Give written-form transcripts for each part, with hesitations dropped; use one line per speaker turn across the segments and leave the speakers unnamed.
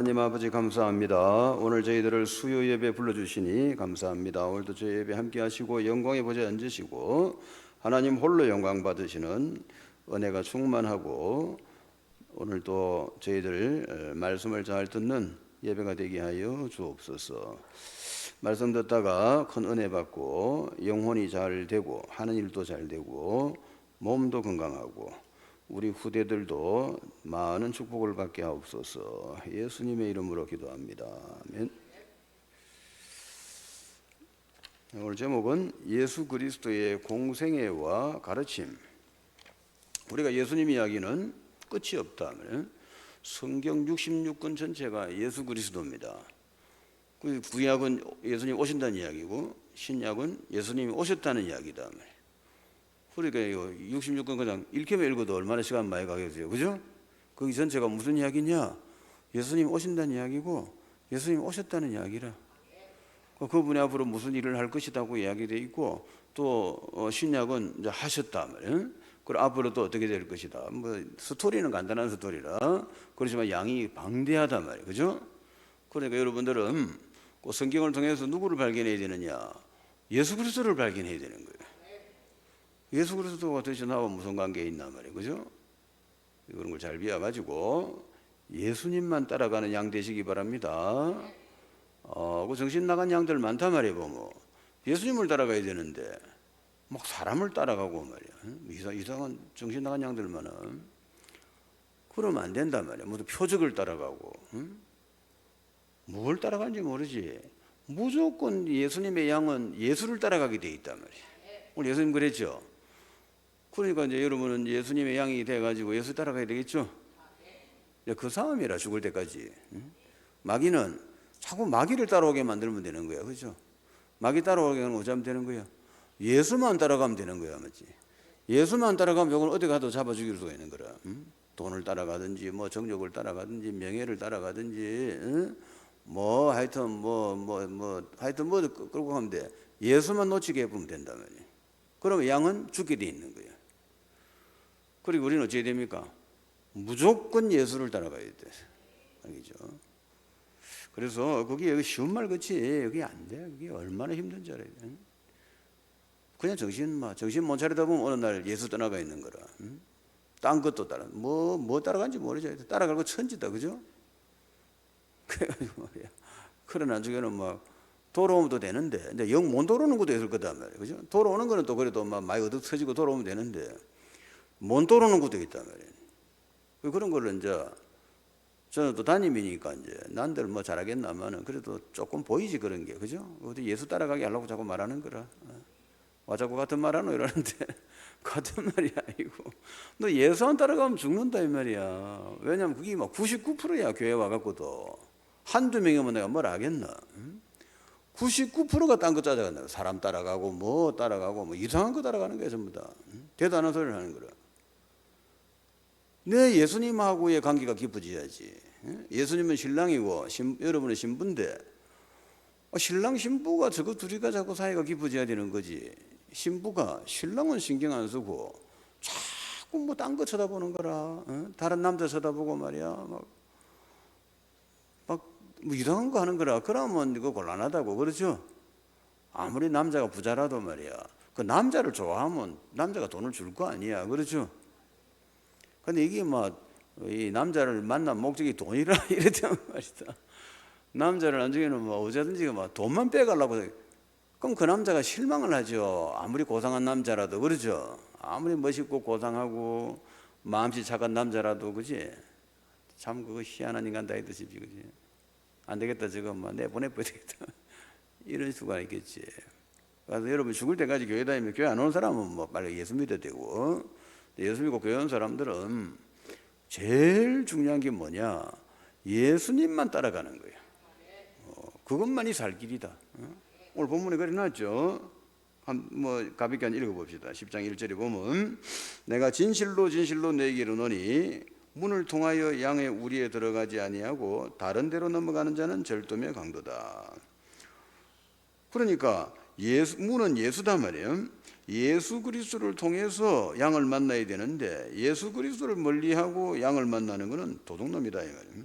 하나님 아버지 감사합니다. 오늘 저희들을 수요 예배 불러주시니 감사합니다. 오늘도 저희 예배 함께 하시고 영광의 보좌에 앉으시고 하나님 홀로 영광 받으시는 은혜가 충만하고 오늘도 저희들 말씀을 잘 듣는 예배가 되게 하여 주옵소서. 말씀 듣다가 큰 은혜 받고 영혼이 잘 되고 하는 일도 잘 되고 몸도 건강하고 우리 후대들도 많은 축복을 받게 하옵소서. 예수님의 이름으로 기도합니다. 아멘. 오늘 제목은 예수 그리스도의 공생애와 가르침. 우리가 예수님 이야기는 끝이 없다. 성경 66권 전체가 예수 그리스도입니다. 구약은 예수님 오신다는 이야기고 신약은 예수님이 오셨다는 이야기다. 그러니까 66권 그냥 읽기만 읽어도 얼마나 시간 많이 가겠어요, 그죠? 거기 전체가 무슨 이야기냐? 예수님 오신다는 이야기고 예수님 오셨다는 이야기라. 그분이 앞으로 무슨 일을 할 것이라고 이야기되어 있고 또 신약은 이제 하셨다 말이에요. 그리고 앞으로 또 어떻게 될 것이다. 뭐 스토리는 간단한 스토리라 그렇지만 양이 방대하단 말이에요, 그죠? 그러니까 여러분들은 그 성경을 통해서 누구를 발견해야 되느냐? 예수 그리스도를 발견해야 되는 거예요. 예수 그리스도가 도대체 나와 무슨 관계에 있나 말이에요, 그죠? 그런 걸 잘 비워가지고 예수님만 따라가는 양 되시기 바랍니다. 그 정신 나간 양들 많단 말이에요, 보면. 예수님을 따라가야 되는데 막 사람을 따라가고 말이야. 이상한 정신 나간 양들만은 그러면 안 된단 말이야. 모두 표적을 따라가고, 뭘 따라가는지 모르지. 무조건 예수님의 양은 예수를 따라가게 돼 있단 말이야. 오늘 예수님 그랬죠. 그러니까 이제 여러분은 예수님의 양이 돼가지고 예수 따라가야 되겠죠. 그 싸움이라 죽을 때까지. 마귀는 자꾸 마귀를 따라오게 만들면 되는 거야, 그렇죠? 마귀 따라오게 하면 어쩌면 되는 거야. 예수만 따라가면 되는 거야, 맞지? 예수만 따라가면 이걸 어디 가도 잡아 죽일 수가 있는 거라. 돈을 따라가든지 뭐 정욕을 따라가든지 명예를 따라가든지 뭐 하여튼 하여튼 뭐 끌고 가면 돼. 예수만 놓치게 해보면 된다 말이야. 그러면 양은 죽게 돼 있는 거야. 그리고 우리는 어찌해야 됩니까? 무조건 예수를 따라가야 돼. 알겠죠? 그래서 그게 쉬운 말 같이 그게 안 돼. 그게 얼마나 힘든 줄 알아요. 그냥 정신 못 차리다 보면 어느 날 예수 떠나가 있는 거라. 딴 것도 따라 뭐 따라간지 모르죠. 따라갈 거 천지다, 그죠? 그래가지고 말이야. 그러나 나중에는 막 돌아오면 또 되는데, 근데 영 못 돌아오는 것도 있을 거다 말이야, 그죠? 돌아오는 거는 또 그래도 막 많이 얻어터지고 돌아오면 되는데 못 돌아오는 것도 있단 말이에요. 그런 거를 이제 저는 또 담임이니까 이제 난들 뭐 잘하겠나마는 그래도 조금 보이지 그런 게, 그죠? 어디 예수 따라가게 하려고 자꾸 말하는 거라. 와 자꾸 같은 말 하노 이러는데 같은 말이 아니고 너 예수 안 따라가면 죽는다 이 말이야. 왜냐면 그게 막 99%야 교회 와갖고도 한두 명이면 내가 뭘 하겠나? 99%가 딴 거 따라간다. 사람 따라가고 뭐 따라가고 뭐 이상한 거 따라가는 거야 전부 다. 대단한 소리를 하는 거라. 내 예수님하고의 관계가 깊어져야지. 예수님은 신랑이고 여러분은 신부인데 신랑 신부가 저거 둘이가 자꾸 사이가 깊어져야 되는 거지. 신부가 신랑은 신경 안 쓰고 자꾸 뭐 딴 거 쳐다보는 거라. 다른 남자 쳐다보고 말이야. 뭐 이상한 거 하는 거라. 그러면 이거 곤란하다고, 그렇죠? 아무리 남자가 부자라도 말이야. 그 남자를 좋아하면 남자가 돈을 줄 거 아니야, 그렇죠? 근데 이게 이 남자를 만난 목적이 돈이라 이랬단 말이다. 남자를 나중에는 어쩌든지 돈만 빼가려고. 그럼 그 남자가 실망을 하죠. 아무리 고상한 남자라도, 그렇죠? 아무리 멋있고 고상하고 마음씨 착한 남자라도, 그지? 참 그거 희한한 인간 다 있듯이, 그지? 안 되겠다, 지금 내보내버려야 되겠다. 이런 수가 있겠지. 그래서 여러분 죽을 때까지 교회 다니면 교회 안 오는 사람은 빨리 예수 믿어야 되고, 예수 믿고 교회 온 사람들은 제일 중요한 게 뭐냐? 예수님만 따라가는 거예요. 그것만이 살 길이다. 오늘 본문에 그래 놨죠. 가볍게 한 읽어봅시다. 10장 1절에 보면 내가 진실로 너에게 이르노니 문을 통하여 양의 우리에 들어가지 아니하고 다른 데로 넘어가는 자는 절도며 강도다. 그러니까 문은 예수다 말이에요. 예수 그리스도를 통해서 양을 만나야 되는데 예수 그리스도를 멀리하고 양을 만나는 것은 도둑놈이다 이 말이에요.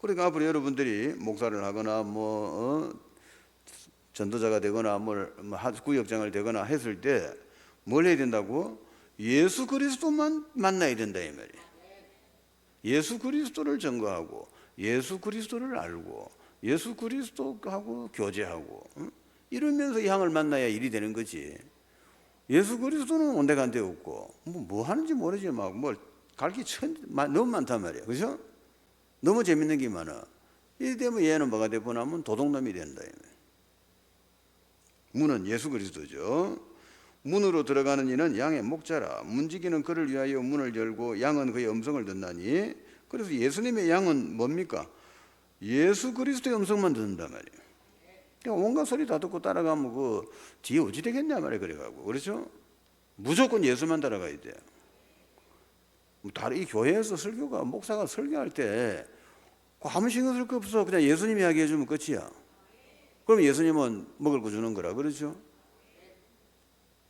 그러니까 앞으로 여러분들이 목사를 하거나 전도자가 되거나 구역장을 되거나 했을 때 뭘 해야 된다고? 예수 그리스도만 만나야 된다 이 말이에요. 예수 그리스도를 증거하고 예수 그리스도를 알고 예수 그리스도하고 교제하고 이러면서 양을 만나야 일이 되는 거지. 예수 그리스도는 온데간데 없고 뭐 하는지 모르지 막 뭘 가르치 너무 많단 말이야. 그죠? 너무 재밌는 게 많아. 이래 되면 얘는 뭐가 되고 나면 도둑놈이 된다. 문은 예수 그리스도죠. 문으로 들어가는 이는 양의 목자라. 문지기는 그를 위하여 문을 열고 양은 그의 음성을 듣나니. 그래서 예수님의 양은 뭡니까? 예수 그리스도의 음성만 듣는단 말이에요. 그러니까 온갖 소리 다 듣고 따라가면 그 뒤에 어찌 되겠냐 말이에요. 그래가지고 그렇죠? 무조건 예수만 따라가야 돼요. 다른 이 교회에서 설교가 목사가 설교할 때 아무 신경 쓸 거 없어. 그냥 예수님 이야기해 주면 끝이야. 그럼 예수님은 먹을 거 주는 거라 그렇죠?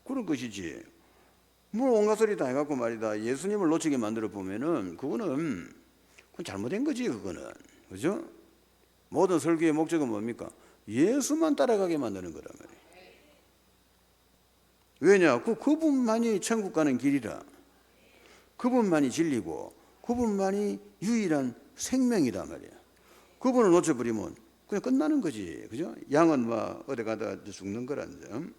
그런 것이지. 뭘 온갖 소리 다 해갖고 말이다 예수님을 놓치게 만들어 보면은 그건 잘못된 거지. 그거는 그죠? 모든 설교의 목적은 뭡니까? 예수만 따라가게 만드는 거란 말이에요. 왜냐? 그분만이 천국 가는 길이라. 그분만이 진리고 그분만이 유일한 생명이다 말이야. 그분을 놓쳐버리면 그냥 끝나는 거지. 그죠? 양은 어디 가다 죽는 거란 점.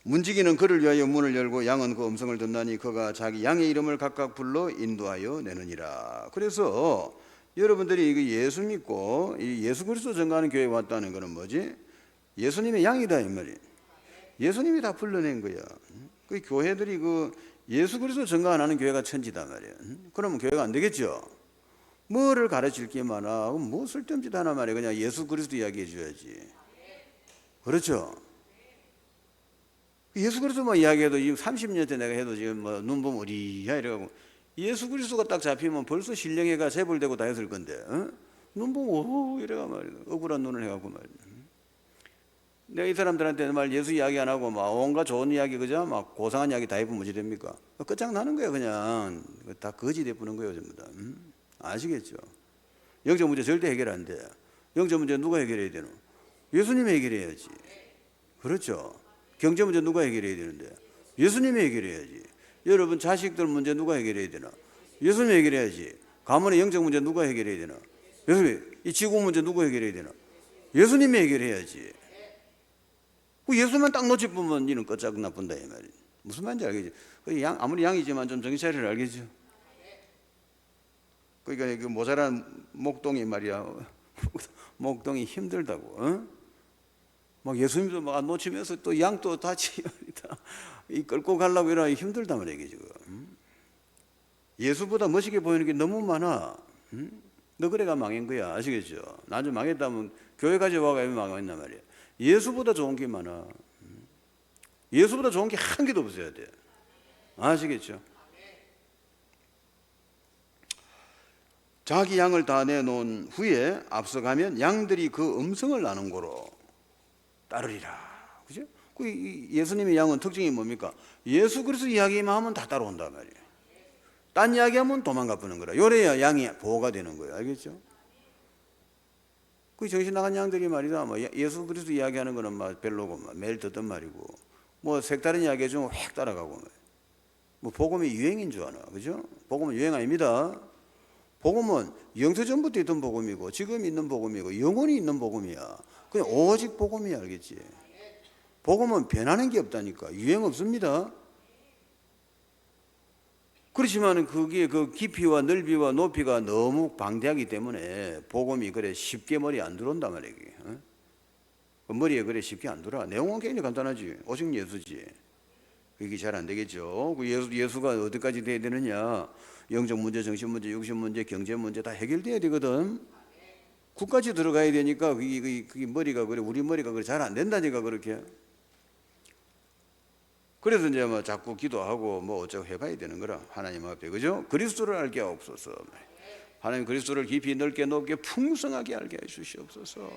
문지기는 그를 위하여 문을 열고 양은 그 음성을 듣나니 그가 자기 양의 이름을 각각 불러 인도하여 내느니라. 그래서 여러분들이 이거 예수 믿고 이 예수 그리스도 전가하는 교회에 왔다는 것은 뭐지? 예수님의 양이다 이 말이에요. 예수님이 다 불러낸 거야. 그 교회들이 예수 그리스도 전가 안 하는 교회가 천지다 말이에요. 그러면 교회가 안 되겠죠. 뭐를 가르칠 게 많아. 뭐 쓸데없지도 않아 말이에요. 그냥 예수 그리스도 이야기해 줘야지. 그렇죠? 예수 그리스도만 이야기해도 지금 30년째 내가 해도 지금 눈보면 어디야 이래가고 예수 그리스도가 딱 잡히면 벌써 신령회가 재벌되고 다 했을 건데 눈보면 이래가 말이야. 억울한 눈을 해갖고 말이야. 내가 이 사람들한테 예수 이야기 안 하고 온갖 좋은 이야기 그죠? 고상한 이야기 다 해보면 어찌 됩니까? 끝장나는 거야 그냥. 다 거지 돼보는 거예요 전부 다. 아시겠죠? 영적 문제 절대 해결 안 돼. 영적 문제 누가 해결해야 되노? 예수님이 해결해야지. 그렇죠? 경제 문제 누가 해결해야 되는데? 예수님이 해결해야지. 여러분 자식들 문제 누가 해결해야 되나? 예수님이 해결해야지. 가문의 영적 문제 누가 해결해야 되나? 예수님. 이 지구 문제 누가 해결해야 되나? 예수님이 해결해야지. 예수만 딱 놓치면 이는 끝장 나쁜다 이 말이야. 무슨 말인지 알겠지? 아무리 양이지만 좀 정신 차리를 알겠죠? 그러니까 그 모자란 목동이 말이야. 목동이 힘들다고. 막 예수님도 막 놓치면서 또 양도 다치 이 끌고 가려고 이러나 힘들단 말이야 지금. 예수보다 멋있게 보이는 게 너무 많아. 너 그래가 망한 거야. 아시겠죠? 나중에 망했다면 교회까지 와가 망했단 말이야. 예수보다 좋은 게 많아. 예수보다 좋은 게 한 개도 없어야 돼. 아시겠죠? 자기 양을 다 내놓은 후에 앞서가면 양들이 그 음성을 아는 거로 따르리라. 그죠? 예수님의 양은 특징이 뭡니까? 예수 그리스도 이야기만 하면 다 따라온단 말이에요. 딴 이야기하면 도망가 버는 거라. 요래야 양이 보호가 되는 거예요. 알겠죠? 정신 나간 양들이 말이다. 예수 그리스도 이야기하는 거는 별로고 매일 듣던 말이고 색다른 이야기 좀 획 따라가고 복음이 유행인 줄 아나. 그죠? 복음은 유행 아닙니다. 복음은 영세전부터 있던 복음이고 지금 있는 복음이고 영원히 있는 복음이야. 그냥 오직 복음이야. 알겠지? 복음은 변하는 게 없다니까. 유행 없습니다. 그렇지만 그게 그 깊이와 넓이와 높이가 너무 방대하기 때문에 복음이 그래 쉽게 머리에 안 들어온단 말이야. 머리에 그래 쉽게 안 들어와. 내용은 굉장히 간단하지. 오직 예수지. 이게 잘 안 되겠죠. 예수가 어디까지 돼야 되느냐? 영적 문제, 정신 문제, 육신 문제, 경제 문제 다 해결돼야 되거든. 국까지 들어가야 되니까 그게 머리가 그래 우리 머리가 그래 잘 안 된다니까 그렇게. 그래서 이제 자꾸 기도하고 어쩌고 해봐야 되는 거라. 하나님 앞에 그죠? 그리스도를 알게 하옵소서. 하나님 그리스도를 깊이 넓게 높게 풍성하게 알게 해 주시옵소서.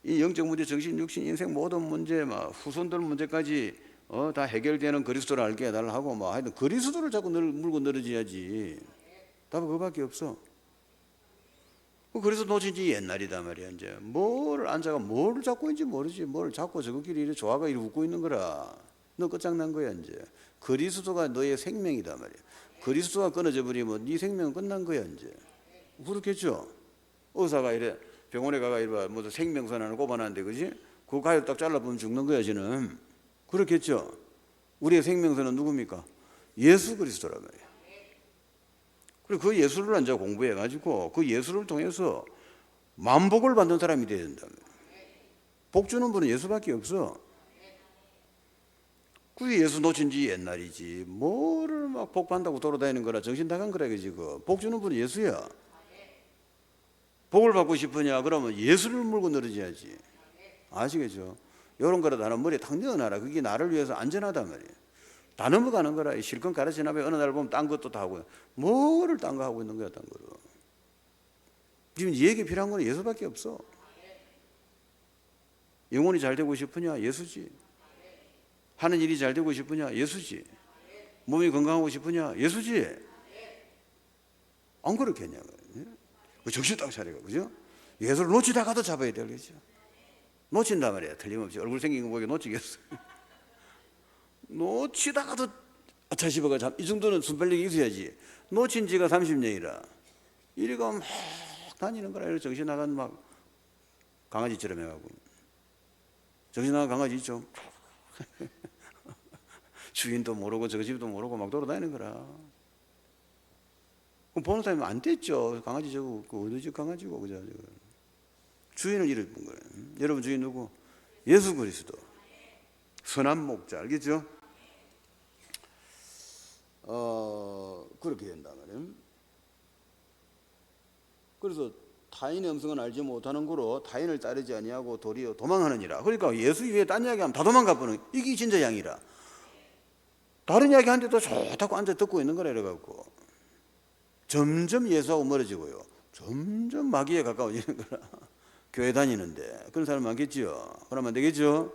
이 영적 문제, 정신, 육신, 인생 모든 문제, 후손들 문제까지 다 해결되는 그리스도를 알게 해달라 하고 하여튼 그리스도를 자꾸 물고 늘어져야지. 답은 그거밖에 없어. 그래서 놓친 지 옛날이다 말이야. 이제 뭘 앉아가 뭘 잡고 있는지 모르지. 뭘 잡고 저거끼리 이래 조화가 이래 웃고 있는 거라. 너 끝장난 거야 이제. 그리스도가 너의 생명이다 말이야. 그리스도가 끊어져 버리면 네 생명은 끝난 거야 이제. 그렇겠죠. 의사가 이래 병원에 가가 이래 무슨 생명선 하나 꼽아놨는데 그지? 그 가위로 딱 잘라보면 죽는 거야 지는. 그렇겠죠. 우리의 생명선은 누굽니까? 예수 그리스도란 말이야. 그리고 그 예수를 이제 공부해가지고 그 예수를 통해서 만복을 받는 사람이 되어야 된다. 복 주는 분은 예수밖에 없어. 그게 예수 놓친 지 옛날이지. 뭐를 막 복 받는다고 돌아다니는 거라 정신 나간 거라 그지. 복 주는 분은 예수야. 복을 받고 싶으냐 그러면 예수를 물고 늘어져야지. 아시겠죠? 이런 거라도 하나 머리에 탁 넣어놔라. 그게 나를 위해서 안전하단 말이야. 다 넘어가는 거라. 실컷 가르치나 봐. 어느 날 보면 딴 것도 다 하고. 뭐를 딴 거 하고 있는 거야, 딴 거로. 지금 이 얘기 필요한 건 예수밖에 없어. 영혼이 잘 되고 싶으냐? 예수지. 하는 일이 잘 되고 싶으냐? 예수지. 몸이 건강하고 싶으냐? 예수지. 안 그렇겠냐? 정신 딱 차리고, 그죠? 예수를 놓치다가도 잡아야 되겠죠. 놓친단 말이야. 틀림없이. 얼굴 생긴 거 보기 놓치겠어. 놓치다가도 아차 싶어가 이 정도는 순발력이 있어야지. 놓친 지가 30년이라 이리가 막 다니는 거라. 이렇게 정신 나간 막 강아지처럼 해가고. 정신 나간 강아지 있죠. 주인도 모르고 저 집도 모르고 막 돌아다니는 거라. 그럼 보는 사람이 안 됐죠. 강아지 저거 어느 집 강아지고 그죠? 주인을 잃어본 거예요. 여러분 주인 누구? 예수 그리스도. 선한 목자 알겠죠? 그렇게 된단 말이에요. 그래서 타인의 음성은 알지 못하는 거로 타인을 따르지 아니하고 도리어 도망하느니라. 그러니까 예수 위에 딴 이야기하면 다 도망가 버는 이게 진짜 양이라. 다른 이야기 하는데도 좋다고 앉아 듣고 있는 거라 이래갖고 점점 예수하고 멀어지고요. 점점 마귀에 가까워지는 거라. 교회 다니는데 그런 사람 많겠지요. 그러면 안 되겠죠?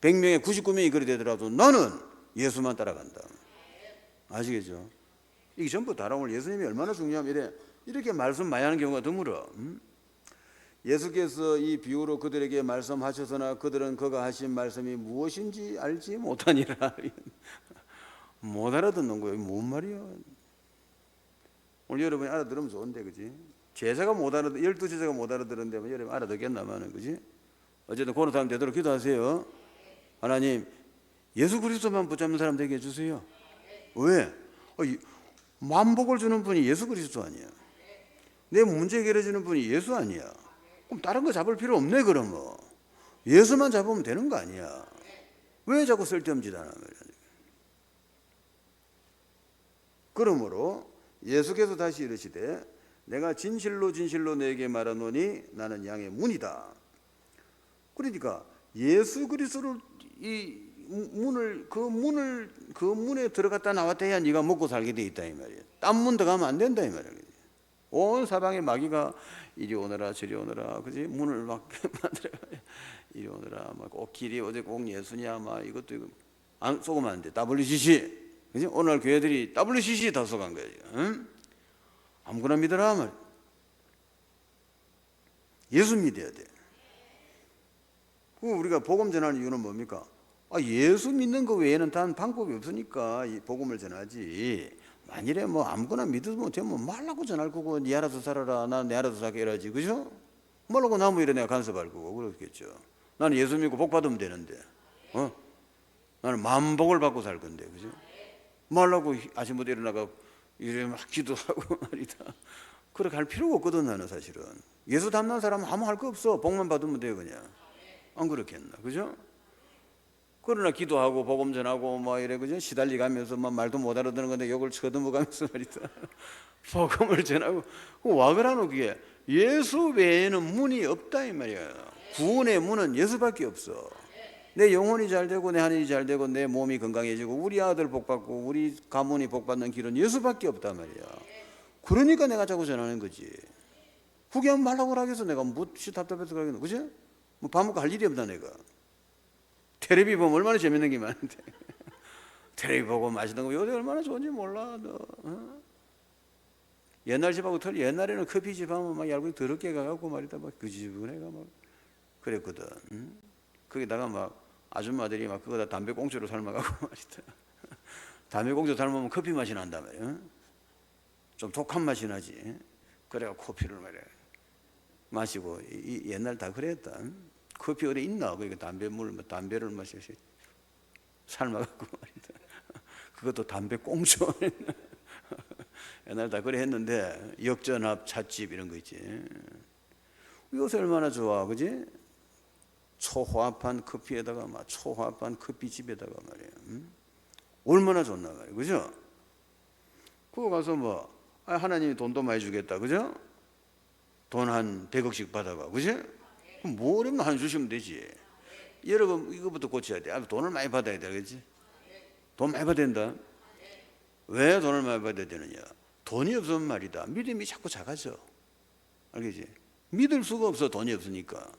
100명에 99명이 그리 되더라도 나는 예수만 따라간다. 아시겠죠? 이게 전부 다라. 오늘 예수님이 얼마나 중요하면 이렇게 말씀 많이 하는 경우가 드물어. 예수께서 이 비유로 그들에게 말씀하셔서나 그들은 그가 하신 말씀이 무엇인지 알지 못하니라. 못 알아듣는 거예요. 뭔 말이야? 오늘 여러분이 알아들으면 좋은데 그지? 제자가 못 알아듣, 12제자가 못 알아들었는데 여러분 알아듣겠나마는 그지? 어쨌든 그런 사람 되도록 기도하세요. 하나님 예수 그리스도만 붙잡는 사람 되게 해주세요. 왜? 만복을 주는 분이 예수 그리스도 아니야. 내 문제 해결해주는 분이 예수 아니야. 그럼 다른 거 잡을 필요 없네. 그러면 예수만 잡으면 되는 거 아니야. 왜 자꾸 쓸데없는 짓 하나 말이야. 그러므로 예수께서 다시 이르시되 내가 진실로 진실로 너에게 말하노니 나는 양의 문이다. 그러니까 예수 그리스도를 이 문을 그 문에 들어갔다 나왔다 해야 네가 먹고 살게 돼 있다 이 말이야. 딴 문 들어가면 안 된다 이 말이야. 온 사방에 마귀가 이리 오너라 저리 오너라 그지? 문을 막 만들어 이리 오너라 막 꼭 길이 어디 꼭 예수냐 막 이것도 이거 안 속으면 안 돼. WCC 그지? 오늘 교회들이 WCC 다 속한 거야. 응? 아무거나 믿어라 말. 예수 믿어야 돼. 우리가 복음 전하는 이유는 뭡니까? 예수 믿는 거 외에는 단 방법이 없으니까 이 복음을 전하지. 만일에 뭐 아무거나 믿어도 못하면 말라고 전할 거고 네 알아서 살아라. 나는 내 알아서 살게 해야지. 그죠? 말라고 나무 이래 내가 간섭할 거고 그렇겠죠. 나는 예수 믿고 복 받으면 되는데 나는 만복을 받고 살 건데 그죠? 말라고 아침부터 일어나가 이래 막 기도하고 말이다. 그렇게 할 필요가 없거든. 나는 사실은 예수 닮는 사람은 아무 할 거 없어. 복만 받으면 돼요 그냥. 안 그렇겠나 그죠? 그러나 기도하고 복음 전하고 뭐 이래 그죠? 시달리 가면서 뭐 말도 못 알아듣는 건데 욕을 쳐듬어 가면서 말이다. 복음을 전하고 와 그러노. 그게 예수 외에는 문이 없다 이 말이야. 구원의 문은 예수밖에 없어. 내 영혼이 잘 되고 내 하늘이 잘 되고 내 몸이 건강해지고 우리 아들 복 받고 우리 가문이 복 받는 길은 예수밖에 없다 말이야. 그러니까 내가 자꾸 전하는 거지. 후기하면 말라고 하겠어. 내가 묻시 답답해서 가겠노 그죠? 뭐 밥 먹고 할 일이 없다 내가. 텔레비 보면 얼마나 재밌는 게 많은데. 텔레비 보고 맛있는 거 요새 얼마나 좋은지 몰라 너. 옛날 집하고 틀려. 옛날에는 커피집 하면 막 얇게 더럽게 가갖고 말이다 막 그 집은 애가 막 그랬거든. 거기다가 막 아줌마들이 막 그거다 담배 꽁초로 삶아갖고 말이다. 담배 꽁초 삶으면 커피 맛이 난단 말이야. 좀 독한 맛이 나지. 그래가 커피를 말이야 마시고 옛날 다 그랬다. 커피 어디 있나? 그러니까 담배를 마셔서 삶아갖고 말이다. 그것도 담배 꽁초. 옛날 다 그래 했는데 역전합 찻집 이런 거 있지. 요새 얼마나 좋아, 그지? 초화판 커피에다가 막 초화판 커피집에다가 말이야. 얼마나 좋나 말이야, 그죠? 그거 가서 뭐 하나님이 돈도 많이 주겠다, 그죠? 돈 한 100억씩 받아가, 그지? 그럼 뭐 어렵나 하나 주시면 되지. 여러분 이거부터 고쳐야 돼. 돈을 많이 받아야 돼, 그렇지? 돈 많이 받아야 된다. 왜 돈을 많이 받아야 되느냐? 돈이 없으면 말이다 믿음이 자꾸 작아져. 알겠지? 믿을 수가 없어, 돈이 없으니까.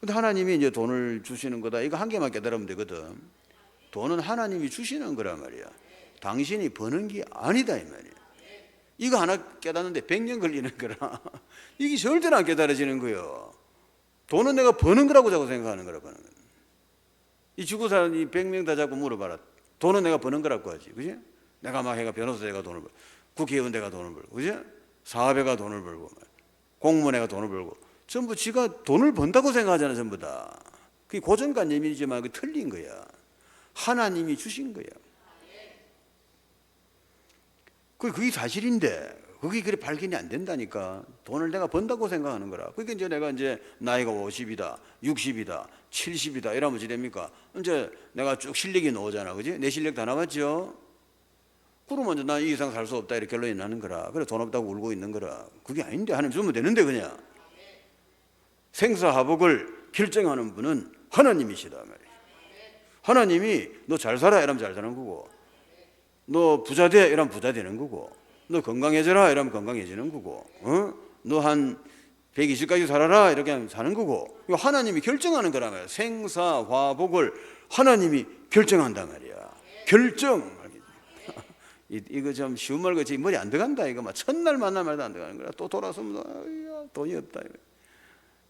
근데 하나님이 이제 돈을 주시는 거다. 이거 한 개만 깨달으면 되거든. 돈은 하나님이 주시는 거란 말이야. 당신이 버는 게 아니다 이 말이야. 이거 하나 깨닫는데 100년 걸리는 거라. 이게 절대로 안 깨달아지는 거예요. 돈은 내가 버는 거라고 자꾸 생각하는 거라. 버는 거. 이 죽은 사람이 100명 다 자꾸 물어봐라. 돈은 내가 버는 거라고 하지, 그지? 내가 막 해가 변호사 내가 돈을 벌고, 국회의원 내가 돈을 벌고, 그지? 사업회가 돈을 벌고, 공무원 내가 돈을 벌고, 전부 지가 돈을 번다고 생각하잖아, 전부 다. 그게 고정관념이지만 그 틀린 거야. 하나님이 주신 거야. 그게 사실인데 그게 그래 발견이 안 된다니까. 돈을 내가 번다고 생각하는 거라. 그러니까 이제 내가 이제 나이가 50이다, 60이다, 70이다 이러면 어찌 됩니까? 이제 내가 쭉 실력이 나오잖아, 그지? 내 실력 다 나왔죠? 그러면 이제 난 이 이상 살 수 없다 이렇게 결론이 나는 거라. 그래 돈 없다고 울고 있는 거라. 그게 아닌데 하나님 주면 되는데 그냥. 생사화복을 결정하는 분은 하나님이시다 말이야. 하나님이 너 잘 살아 이러면 잘 사는 거고, 너 부자 돼 이러면 부자 되는 거고, 너 건강해져라 이러면 건강해지는 거고, 너 한 120까지 살아라 이렇게 하면 사는 거고. 이거 하나님이 결정하는 거란 말이야. 생사화복을 하나님이 결정한단 말이야. 결정. 이거 좀 쉬운 말 같지 머리 안 들어간다. 이거 막 첫날 만날 말도 안 들어가는 거야. 또 돌아서면 돈이 없다.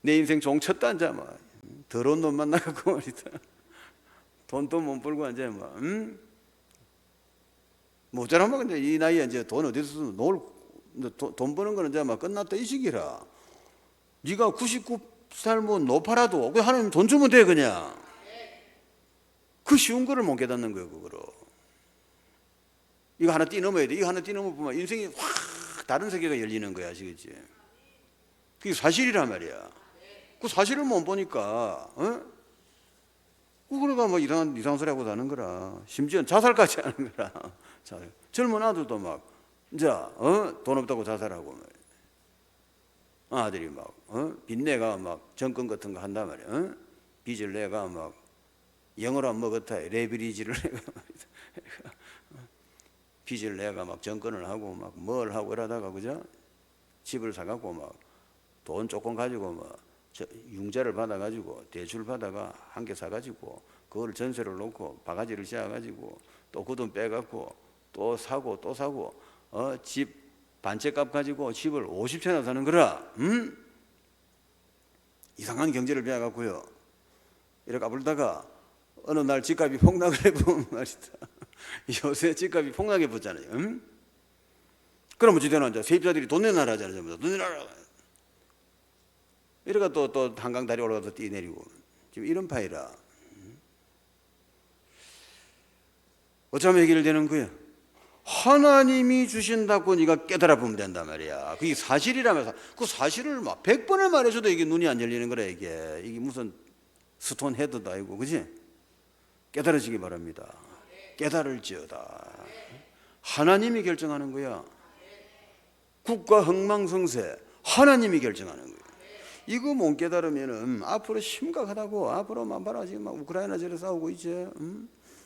내 인생 종쳤다 앉아 막 더러운 놈 만나갖고 말이다. 돈도 못 벌고 앉아 막. 모자라면 근데 이 나이에 이제 돈 어디서 돈 버는 거는 이제 막 끝났다 이 시기라. 네가 99살 뭐 높아라도 그 하나님 돈 주면 돼 그냥. 그 쉬운 거를 못 깨닫는 거예요 그거로. 이거 하나 뛰넘어야 돼. 이거 하나 뛰넘으면 인생이 확 다른 세계가 열리는 거야, 아시겠지? 그게 사실이란 말이야. 그 사실을 못 보니까, 그러니까 뭐 이상한 소리 하고 사는 거라. 심지어 자살까지 하는 거라. 젊은 아들도 막, 이제, 돈 없다고 자살하고, 아들이 막, 빚내가 막 정권 같은 거 한단 말이야. 빚을 내가 막, 영어로 안 먹었다. 레버리지를 내가 빚을 내가 막 정권을 하고 막 뭘 하고 이러다가 그죠? 집을 사갖고 막 돈 조금 가지고 막 융자를 받아가지고 대출 받아가 한 개 사가지고 그걸 전세를 놓고 바가지를 씌워가지고 또 그 돈 빼갖고 또 사고 또 사고 집 반채값 가지고 집을 50채나 사는 거라. 이상한 경제를 배워갖고요. 이렇게 까불다가 어느 날 집값이 폭락을 해보면 말이다. 요새 집값이 폭락해 붙잖아요. 그럼 어찌 되나 이제 세입자들이 돈 내놔라 하잖아요. 전부 다 돈 내놔라. 이래가 또 한강 다리 올라가서 뛰내리고 지금 이런 파이라. 어쩌면 해결되는 거야. 하나님이 주신다고 네가 깨달아 보면 된단 말이야. 그게 사실이라면서 그 사실을 막 100번을 말해줘도 이게 눈이 안 열리는 거라. 이게 무슨 스톤 헤드도 아니고 그지? 깨달아지기 바랍니다. 깨달을지어다. 하나님이 결정하는 거야. 국가 흥망성쇠 하나님이 결정하는 거야. 이거 못 깨달으면은 앞으로 심각하다고. 앞으로 막 봐라 지금 막 우크라이나 저래 싸우고 있지,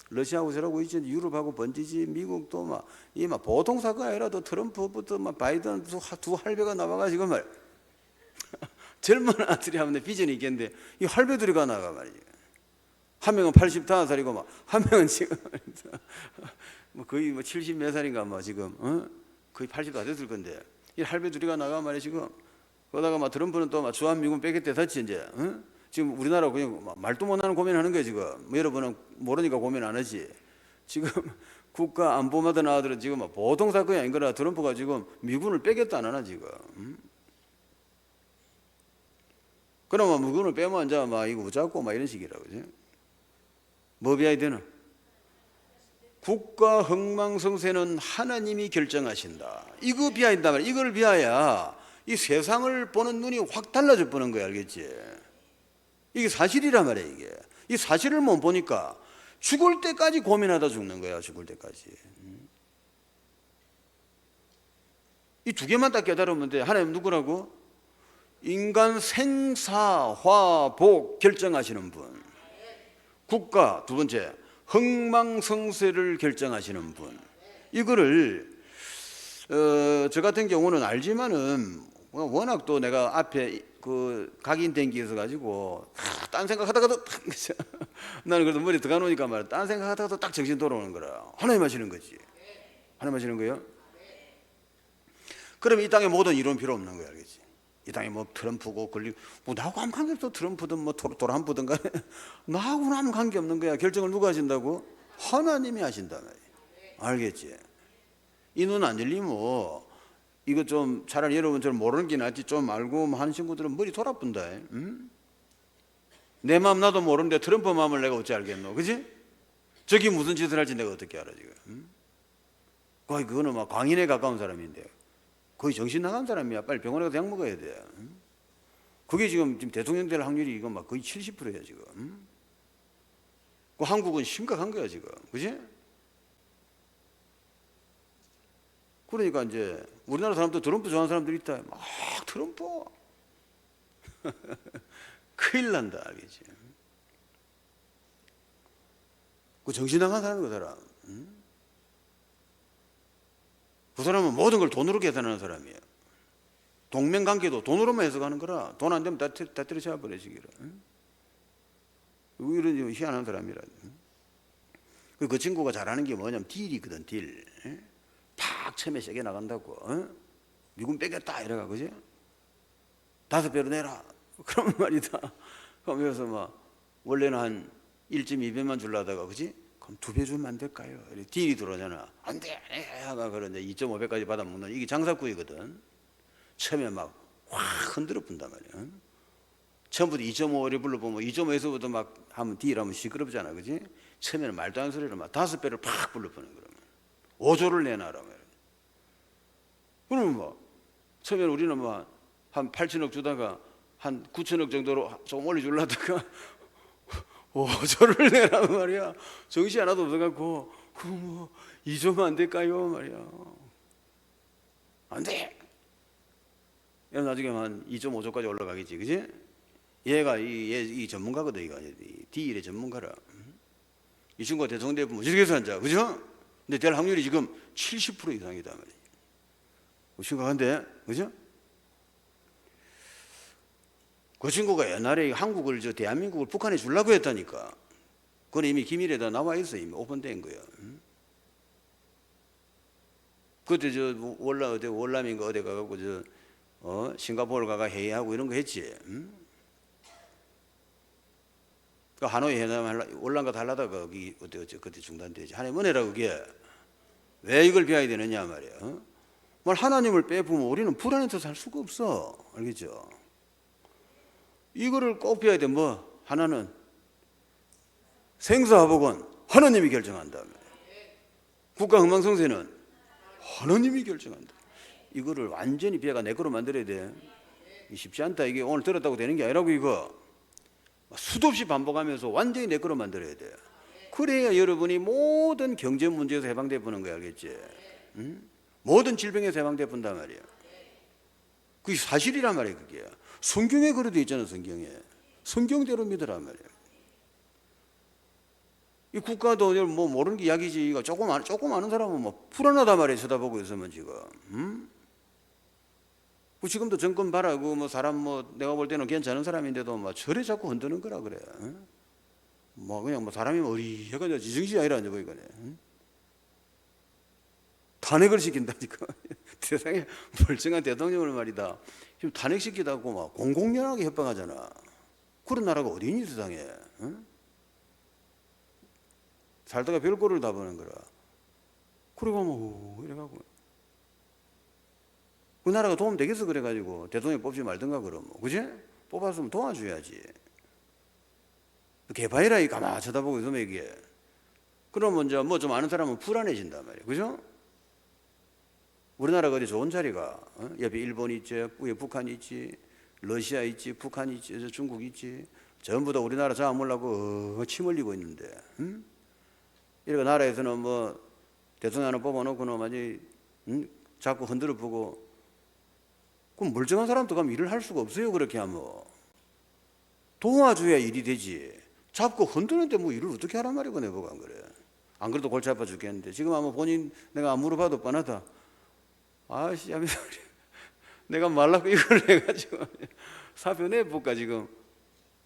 러시아하고 저러고 있지, 유럽하고 번지지, 미국도 막 이 막 보통 사건 아니라도 트럼프부터 막 바이든 두 할배가 나와가지고 말 젊은 아들이 하면 비전이 있겠는데 이 할배들이가 나가 말이야. 한 명은 85살이고 막 한 명은 지금 뭐 거의 뭐 70 몇 살인가 뭐 지금 거의 80도 다 됐을 건데 이 할배 둘이가 나가 말이야 지금. 그러다가 막 트럼프는 또 막 주한미군 빼겠대 샀지 이제. 지금 우리나라 그냥 말도 못하는 고민하는 거야 지금. 뭐 여러분은 모르니까 고민 안 하지. 지금 국가 안보마다 나와들은 지금 막 보통 사건이 아닌 거라 트럼프가 지금 미군을 빼겠다 안 하나 지금. 그러면 미군을 빼면 이제 막 이거 어쩌고 막 이런 식이라 그지. 뭐 비해야 되나? 국가 흥망성쇠는 하나님이 결정하신다. 이거 비해야 된다 말이야. 이걸 비하야 이 세상을 보는 눈이 확 달라져 보는 거야, 알겠지? 이게 사실이란 말이야, 이게. 이 사실을 못 보니까 죽을 때까지 고민하다 죽는 거야, 죽을 때까지. 이 두 개만 딱 깨달으면 돼. 하나님 누구라고? 인간 생사화복 결정하시는 분. 국가, 두 번째, 흥망성쇠를 결정하시는 분. 이거를 저 같은 경우는 알지만은 워낙 또 내가 앞에 그 각인된 게 있어가지고 딴 생각하다가도 나는 그래도 머리 들어가 놓으니까 말이야. 딴 생각하다가도 딱 정신 돌아오는 거라. 하나님 하시는 거지. 하나님 하시는 거예요. 그럼 이 땅에 모든 이론 필요 없는 거야, 알겠지? 이 땅에 뭐 트럼프고 걸리고 뭐 나하고 아무 관계 없어. 트럼프든 뭐 도란프든 간에 나하고는 아무 관계 없는 거야. 결정을 누가 하신다고? 하나님이 하신다 말이야. 알겠지? 이 눈 안 열리면 이거 좀 차라리 여러분처럼 모르는 게 낫지. 좀 알고 하는 친구들은 머리 돌아쁜다. 내 마음 나도 모르는데 트럼프 마음을 내가 어찌 알겠노? 그지? 저기 무슨 짓을 할지 내가 어떻게 알아 지금? 거의 그거는 막 광인에 가까운 사람인데 거의 정신 나간 사람이야. 빨리 병원에 가서 약 먹어야 돼. 그게 지금 대통령 될 확률이 이거 막 거의 70%야 지금. 그 한국은 심각한 거야 지금. 그지? 그러니까 이제 우리나라 사람도 트럼프 좋아하는 사람들 있다. 막 트럼프 큰일 난다, 알겠지? 그 정신 나간 사람이야, 그 사람. 그 사람은 모든 걸 돈으로 계산하는 사람이에요. 동맹관계도 돈으로만 해석하는 거라. 돈 안 되면 다 때려쳐 버리시기라. 이런 희한한 사람이라. 그 친구가 잘하는 게 뭐냐면 딜이거든, 딜. 팍 처음에 세게 나간다고. 미군 빼겠다 이래가, 그지? 5배로 내라. 그런 말이다. 그러면서 막 원래는 한 1.2배만 줄라다가, 그지? 그럼 2배 주면 안 될까요? 딜이 들어오잖아. 안 돼. 하가 그런데 2.5배까지 받아먹는 이게 장사꾼이거든. 처음에 막 확 흔들어 본단 말이야. 처음부터 2.5를 불러보면 2.5에서부터 막 하면 딜하면 시끄럽잖아, 그지? 처음에는 말도 안 소리를 막 5배를 팍 불러보는 거야. 5조를 내놔라. 그러면 뭐 처음에는 우리는 뭐 한 8천억 주다가 한 9천억 정도로 조금 올려주려다가 5조를 내란 말이야. 정신 하나도 없어갖고 뭐 2조면 안 될까요 말이야. 안 돼. 나중에 한 2.5조까지 올라가겠지, 그지? 얘가 이 전문가거든. 이거 D일의 전문가라. 이 친구가 대통령 되면 무지개서 앉아, 그죠? 근데 될 확률이 지금 70% 이상이다 말이야. 심각한데, 그죠? 그 친구가 옛날에 한국을 대한민국을 북한에 주려고 했다니까. 그건 이미 기밀에다 나와 있어. 이미 오픈된 거야. 그때 월남인가 어디 가갖고 싱가포르 가가 회의하고 이런 거 했지. 그 하노이 회담 월남가 하려다가 거기 그때 중단되지. 하나님 은혜라 그게. 왜 이걸 비워야 되느냐 말이야. 말 하나님을 빼보면 우리는 불안해서 살 수가 없어. 알겠죠? 이거를 꼭 비워야 돼. 뭐 하나는 생사화복은 하나님이 결정한다. 국가 흥망성쇠는 하나님이 결정한다. 이거를 완전히 비워가 내 거로 만들어야 돼. 쉽지 않다. 이게 오늘 들었다고 되는 게 아니라고. 이거 수도 없이 반복하면서 완전히 내 거로 만들어야 돼. 그래야 여러분이 모든 경제 문제에서 해방돼 보는 거야, 알겠지? 모든 질병에서 해방돼 본단 말이야. 그게 사실이란 말이야, 그게. 성경에 그래도 있잖아, 성경에. 성경대로 믿으란 말이야. 이 국가도 뭐 모르는 게 이야기지. 이거 조금 아는 사람은 뭐 불안하단 말이야, 쳐다보고 있으면 지금. 그 지금도 정권 봐라. 그 뭐 사람 뭐 내가 볼 때는 괜찮은 사람인데도 막 저래 자꾸 흔드는 거라 그래. 뭐 그냥 뭐 사람이 어리해가 지정신이 아니라 이거네. 탄핵을 시킨다니까. 세상에 멀쩡한 대통령을 말이다. 지금 탄핵시키다고 막 공공연하게 협박하잖아. 그런 나라가 어디 있니 세상에? 응? 살다가 별꼴을 다 보는 거라. 그러고 뭐 이래가고 그 나라가 도움 되겠어 그래가지고 대통령 뽑지 말든가 그러면 그지? 뽑았으면 도와줘야지. 개파이라 이 가만 쳐다보고 있으면 이게 그러면 이제 뭐 좀 아는 사람은 불안해진단 말이야. 그죠? 우리나라가 어디 좋은 자리가 옆에 일본 있지, 위에 북한 있지, 러시아 있지, 북한 있지, 중국 있지. 전부 다 우리나라 잡아먹으려고 침 흘리고 있는데 이렇게 나라에서는 뭐 대통령 하나 뽑아놓고는 많이 자꾸 흔들어 보고 그럼 멀쩡한 사람도 가면 일을 할 수가 없어요. 그렇게 하면 도와줘야 일이 되지. 잡고 흔드는데 뭐 일을 어떻게 하란 말이고 내보고 안 그래. 안 그래도 골치 아파 죽겠는데 지금 아마 본인 내가 안 물어봐도 뻔하다. 아씨 하면서 내가 말라고 이걸 해가지고 사표 내볼까 지금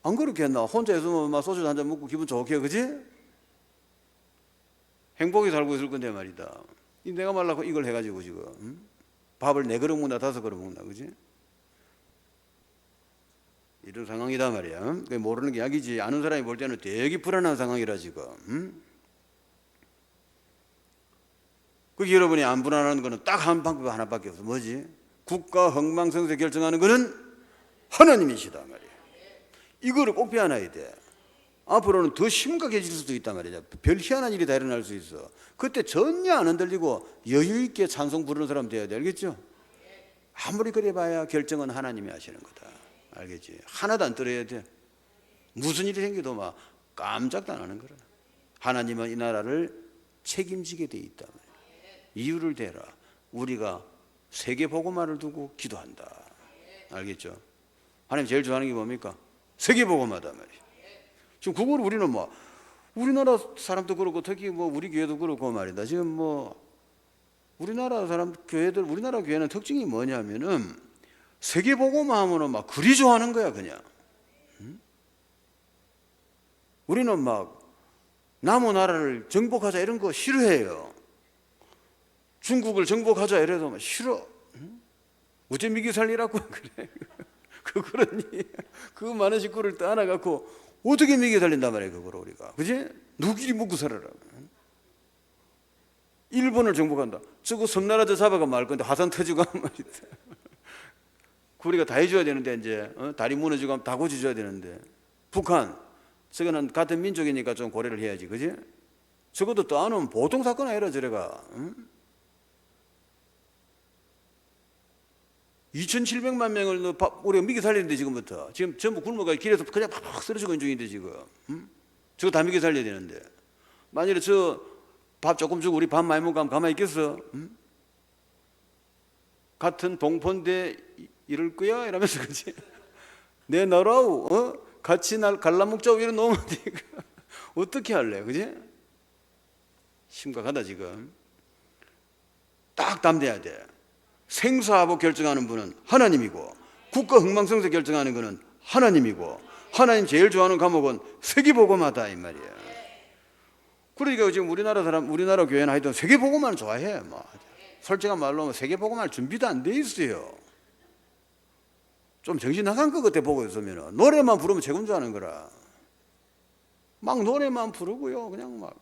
안 그렇게 했나? 혼자 있으면 막 소주 한잔 먹고 기분 좋게 그지? 행복히 살고 있을 건데 말이다. 내가 말라고 이걸 해가지고 지금 밥을 4그릇 먹나 5그릇 먹나 그지? 이런 상황이다 말이야. 모르는 게 약이지. 아는 사람이 볼 때는 되게 불안한 상황이라 지금. 그 여러분이 안 불안한 거는 딱 한 방법 하나밖에 없어. 뭐지? 국가 흥망성쇠 결정하는 거는 하나님이시다 말이야. 이거를 꼭 배워놔야 돼. 앞으로는 더 심각해질 수도 있단 말이야. 별 희한한 일이 다 일어날 수 있어. 그때 전혀 안 흔들리고 여유 있게 찬송 부르는 사람 돼야 돼. 알겠죠? 아무리 그래 봐야 결정은 하나님이 하시는 거다. 알겠지? 하나도 안 떨어야 돼. 무슨 일이 생겨도 막 깜짝도 안 하는 거라. 하나님은 이 나라를 책임지게 돼 있다. 이유를 대라. 우리가 세계 복음화를 두고 기도한다. 알겠죠? 하나님 제일 좋아하는 게 뭡니까? 세계 복음화다 말이야. 지금 그걸 우리는 뭐 우리나라 사람도 그렇고 특히 뭐 우리 교회도 그렇고 말이다. 지금 뭐 우리나라 사람 교회들 우리나라 교회는 특징이 뭐냐면은 세계 복음화 하면은 막 그리 좋아하는 거야 그냥. 우리는 막 남의 나라를 정복하자 이런 거 싫어해요. 중국을 정복하자 이래도 막 싫어. 어째 미기 살리라고 그래. 그러니 그 많은 식구를 떠안아갖고 어떻게 미기 살린단 말이야 그걸 우리가. 그지? 누구끼리 먹고 살아라. 일본을 정복한다. 저거 섬나라 저 잡아가 말 건데 화산 터지고 한 말이다. 우리가 다 해줘야 되는데 이제 다리 무너지고 하면 다 고쳐줘야 되는데 북한 저거는 같은 민족이니까 좀 고려를 해야지. 그지? 적어도 떠안으면 보통 사건 아니라 저래가. 2,700만 명을 우리가 미기 살리는데 지금부터 지금 전부 굶어가 길에서 그냥 팍팍 쓰러지고 있는 중인데 지금 저거 다 미기 살려야 되는데 만일에 저 밥 조금 주고 우리 밥 많이 먹고 하면 가만히 있겠어? 같은 동포인데 이럴 거야? 이러면서 그치? 내 나라우 같이 날 갈라먹자고 이런 놈은 어떻게 할래? 그지? 심각하다 지금. 딱 담대해야 돼. 생사하복 결정하는 분은 하나님이고 국가 흥망성쇠 결정하는 분은 하나님이고 하나님 제일 좋아하는 과목은 세계복음화다 이 말이야. 그러니까 지금 우리나라 사람 우리나라 교회는 하여튼 세계복음화는 좋아해. 뭐 솔직한 말로 세계복음화할 준비도 안 돼 있어요. 좀 정신 나간 것 같아 보고 있으면 노래만 부르면 최고인 줄 아는 거라. 막 노래만 부르고요 그냥 막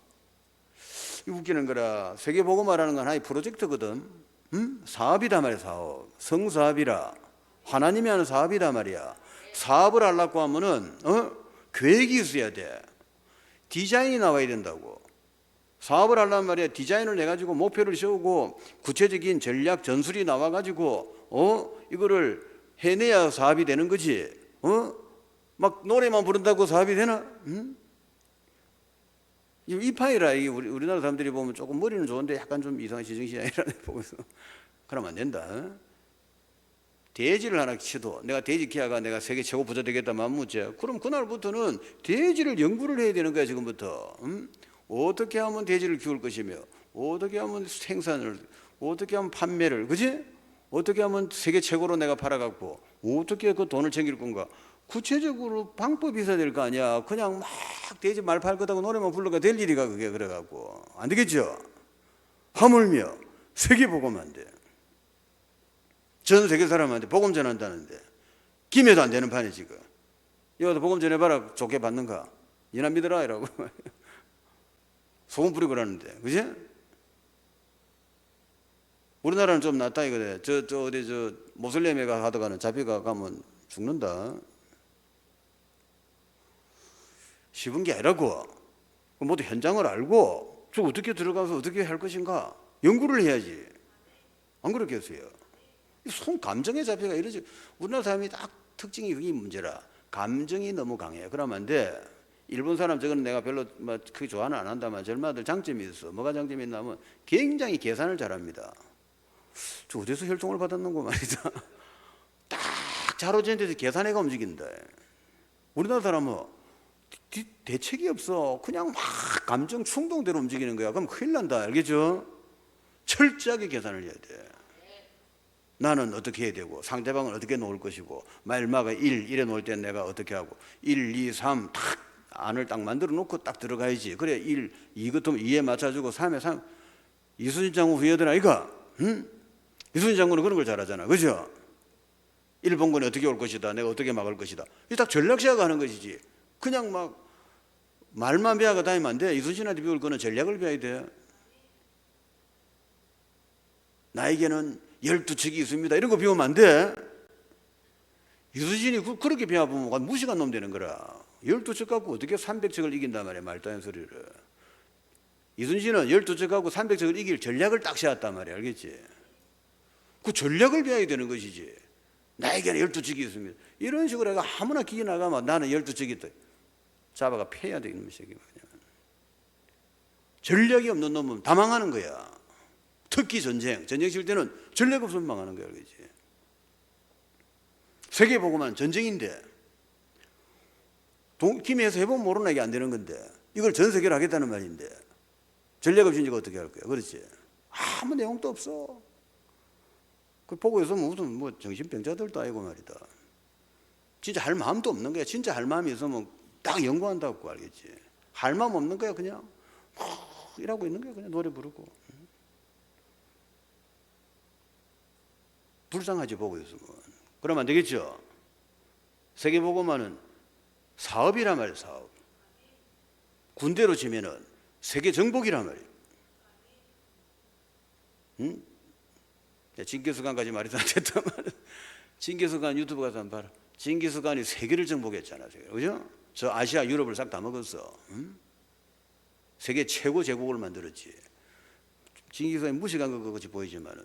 웃기는 거라. 세계복음화라는 건 하나의 프로젝트거든. 사업이다 말이야. 사업 성사업이라 하나님이 하는 사업이다 말이야. 사업을 하려고 하면은 계획이 있어야 돼. 디자인이 나와야 된다고. 사업을 하려면 말이야 디자인을 해가지고 목표를 세우고 구체적인 전략 전술이 나와가지고 이거를 해내야 사업이 되는 거지. 막 노래만 부른다고 사업이 되나? 이파이라 이게 우리나라 사람들이 보면 조금 머리는 좋은데 약간 좀 이상한 지정신이 아니라는 보고서 그러면 안 된다. 대지를 하나 치도 내가 대지 키아가 내가 세계 최고 부자 되겠다 맘묻지. 그럼 그날부터는 대지를 연구를 해야 되는 거야 지금부터. 어떻게 하면 대지를 키울 것이며 어떻게 하면 생산을 어떻게 하면 판매를 그지? 어떻게 하면 세계 최고로 내가 팔아갖고 어떻게 그 돈을 챙길 건가? 구체적으로 방법이 있어야 될 거 아니야. 그냥 막 대지 말 팔 거다고 노래만 불러가 될 일이가 그게 그래갖고 안 되겠죠. 하물며 세계복음한데, 전 세계 사람한테 복음 전한다는데 김해도 안 되는 판이 지금. 여기서 복음 전해봐라. 좋게 받는가? 이나 믿어라 이라고 소금 뿌리고 그러는데, 그지? 우리나라는 좀 낫다 이거래. 저 어디 저 모슬렘에가 하다가는 잡혀가 가면 죽는다. 쉬운 게 아니라고. 모두 현장을 알고 저 어떻게 들어가서 어떻게 할 것인가 연구를 해야지. 안 그렇겠어요? 손 감정에 잡혀가 이러지. 우리나라 사람이 딱 특징이 그게 문제라. 감정이 너무 강해. 그러면 안 돼. 일본 사람 저거는 내가 별로 뭐 크게 좋아는 안 한다만 젊은아들 장점이 있어. 뭐가 장점이 있냐면 굉장히 계산을 잘합니다. 저 어디서 혈통을 받았는고 말이다. 딱 자로지는 데서 계산해가 움직인다. 우리나라 사람은 대책이 없어. 그냥 막 감정 충동대로 움직이는 거야. 그럼 큰일 난다. 알겠죠? 철저하게 계산을 해야 돼. 나는 어떻게 해야 되고 상대방은 어떻게 놓을 것이고 말마가 1에 놓을 때 내가 어떻게 하고 1, 2, 3 딱 안을 딱 만들어 놓고 딱 들어가야지. 그래 1, 2 같으면 2에 맞춰주고 3에 3. 이순신 장군 후예들 아이가? 응? 이순신 장군은 그런 걸 잘하잖아. 그죠? 일본군이 어떻게 올 것이다. 내가 어떻게 막을 것이다. 이게 딱 전략시야가 하는 것이지. 그냥 막 말만 배워가 다니면 안 돼. 이순신한테 배울 거는 전략을 배워야 돼. 나에게는 12척이 있습니다. 이런 거 배우면 안 돼. 이순신이 그렇게 배워보면 무식한 놈 되는 거라. 12척 갖고 어떻게 300척을 이긴단 말이야. 말도 안 소리를. 이순신은 12척 갖고 300척을 이길 전략을 딱 세웠단 말이야. 알겠지? 그 전략을 배워야 되는 것이지. 나에게는 12척이 있습니다. 이런 식으로 해가 아무나 기기 나가면 나는 12척이 있다. 잡아가 패야 돼. 이놈의 새끼가. 전략이 없는 놈은 다 망하는 거야. 특히 전쟁 칠 때는 전략 없으면 망하는 거야. 그렇지? 세계보고만 전쟁인데 김해에서 해보면 모르나 이게 안 되는 건데 이걸 전 세계로 하겠다는 말인데 전략 없이 이제 어떻게 할 거야. 그렇지? 아무 내용도 없어. 그 보고 있으면 무슨 뭐 정신병자들도 아니고 말이다. 진짜 할 마음도 없는 거야. 진짜 할 마음이 있으면 딱 연구한다고. 알겠지? 할 마음 없는 거야. 그냥 일하고 있는 거야. 그냥 노래 부르고. 불쌍하지 보고 있으면. 그러면 안 되겠죠? 세계보고만은 사업이란 말이에요. 사업. 군대로 치면은 세계 정복이란 말이에요. 응? 징기스칸까지 말이 다 됐단 말이에요. 징기스칸 유튜브 가서 한번 봐라. 징기스칸이 세계를 정복했잖아. 그죠? 저 아시아 유럽을 싹 다 먹었어. 응? 세계 최고 제국을 만들었지. 징기스칸이 무식한 것 같이 보이지만은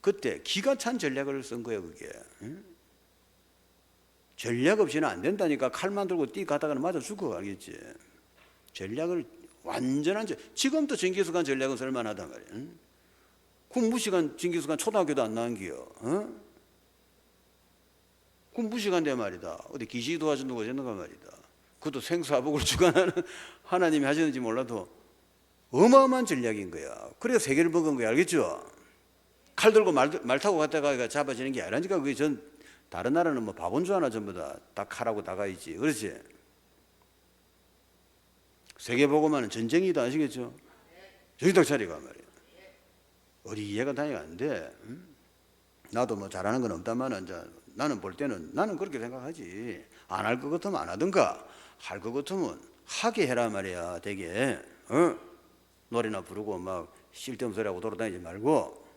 그때 기가 찬 전략을 쓴 거예요. 그게. 응? 전략 없이는 안 된다니까. 칼만 들고 뛰 가다가는 맞아 죽어. 알겠지? 전략을 완전한 지금도 징기스칸 전략은 쓸만하단 말이야. 응? 그 무식한 징기스칸 초등학교도 안 나온 기요. 어? 그 무식한데 말이다. 어디 기시 도와준다고 했는가 말이다. 그것도 생사복을 주관하는 하나님이 하시는지 몰라도 어마어마한 전략인 거야. 그래서 세계를 먹은 거야. 알겠죠? 칼 들고 말 타고 갔다가 잡아지는 게 아니라니까. 그게 전 다른 나라는 뭐 바본 줄 아나. 전부 다 칼하고 나가있지. 그렇지? 세계보고만은 전쟁이다. 아시겠죠? 정신 차리가 말이야. 어디 이해가 다니가 안 돼. 응? 나도 뭐 잘하는 건 없다만 나는 볼 때는 나는 그렇게 생각하지. 안 할 것 같으면 안 하든가 할 것 같으면 하게 해라 말이야. 되게 노래나 부르고 막 쓸데없는 소리하고 돌아다니지 말고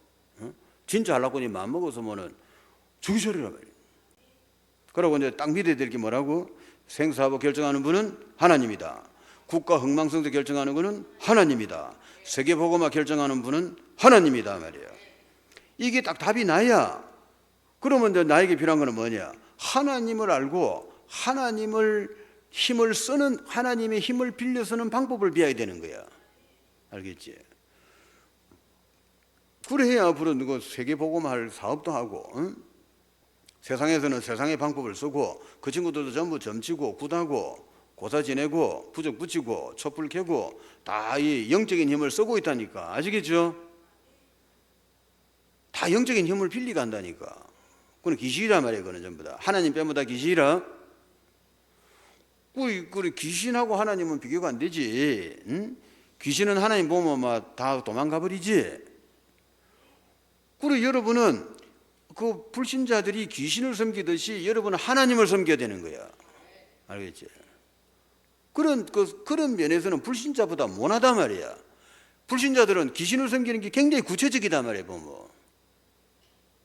진짜 하려고 니 마음먹었으면은 죽이셔리라 말이야. 그러고 이제 딱 믿어야 될 게 뭐라고? 생사하고 결정하는 분은 하나님이다. 국가 흥망성쇠 결정하는 분은 하나님이다. 세계보고만 결정하는 분은 하나님이다 말이야. 이게 딱 답이 나야. 그러면 이제 나에게 필요한 거는 뭐냐? 하나님을 알고 하나님을 힘을 쓰는, 하나님의 힘을 빌려 쓰는 방법을 배워야 되는 거야. 알겠지? 그래야 앞으로 누구 세계보고만 할 사업도 하고, 응? 세상에서는 세상의 방법을 쓰고 그 친구들도 전부 점치고 굿하고 고사 지내고 부적 붙이고 촛불 켜고 다 이 영적인 힘을 쓰고 있다니까. 아시겠죠? 다 영적인 힘을 빌리고 한다니까. 그건 귀신이란 말이에요. 그거는 전부 다 하나님 빼면 다 귀신이라. 그 귀신하고 하나님은 비교가 안 되지. 응? 귀신은 하나님 보면 막 다 도망가 버리지. 그리고 여러분은 그 불신자들이 귀신을 섬기듯이 여러분은 하나님을 섬겨야 되는 거야. 알겠지? 그런 면에서는 불신자보다 못하단 말이야. 불신자들은 귀신을 섬기는 게 굉장히 구체적이단 말이야. 보면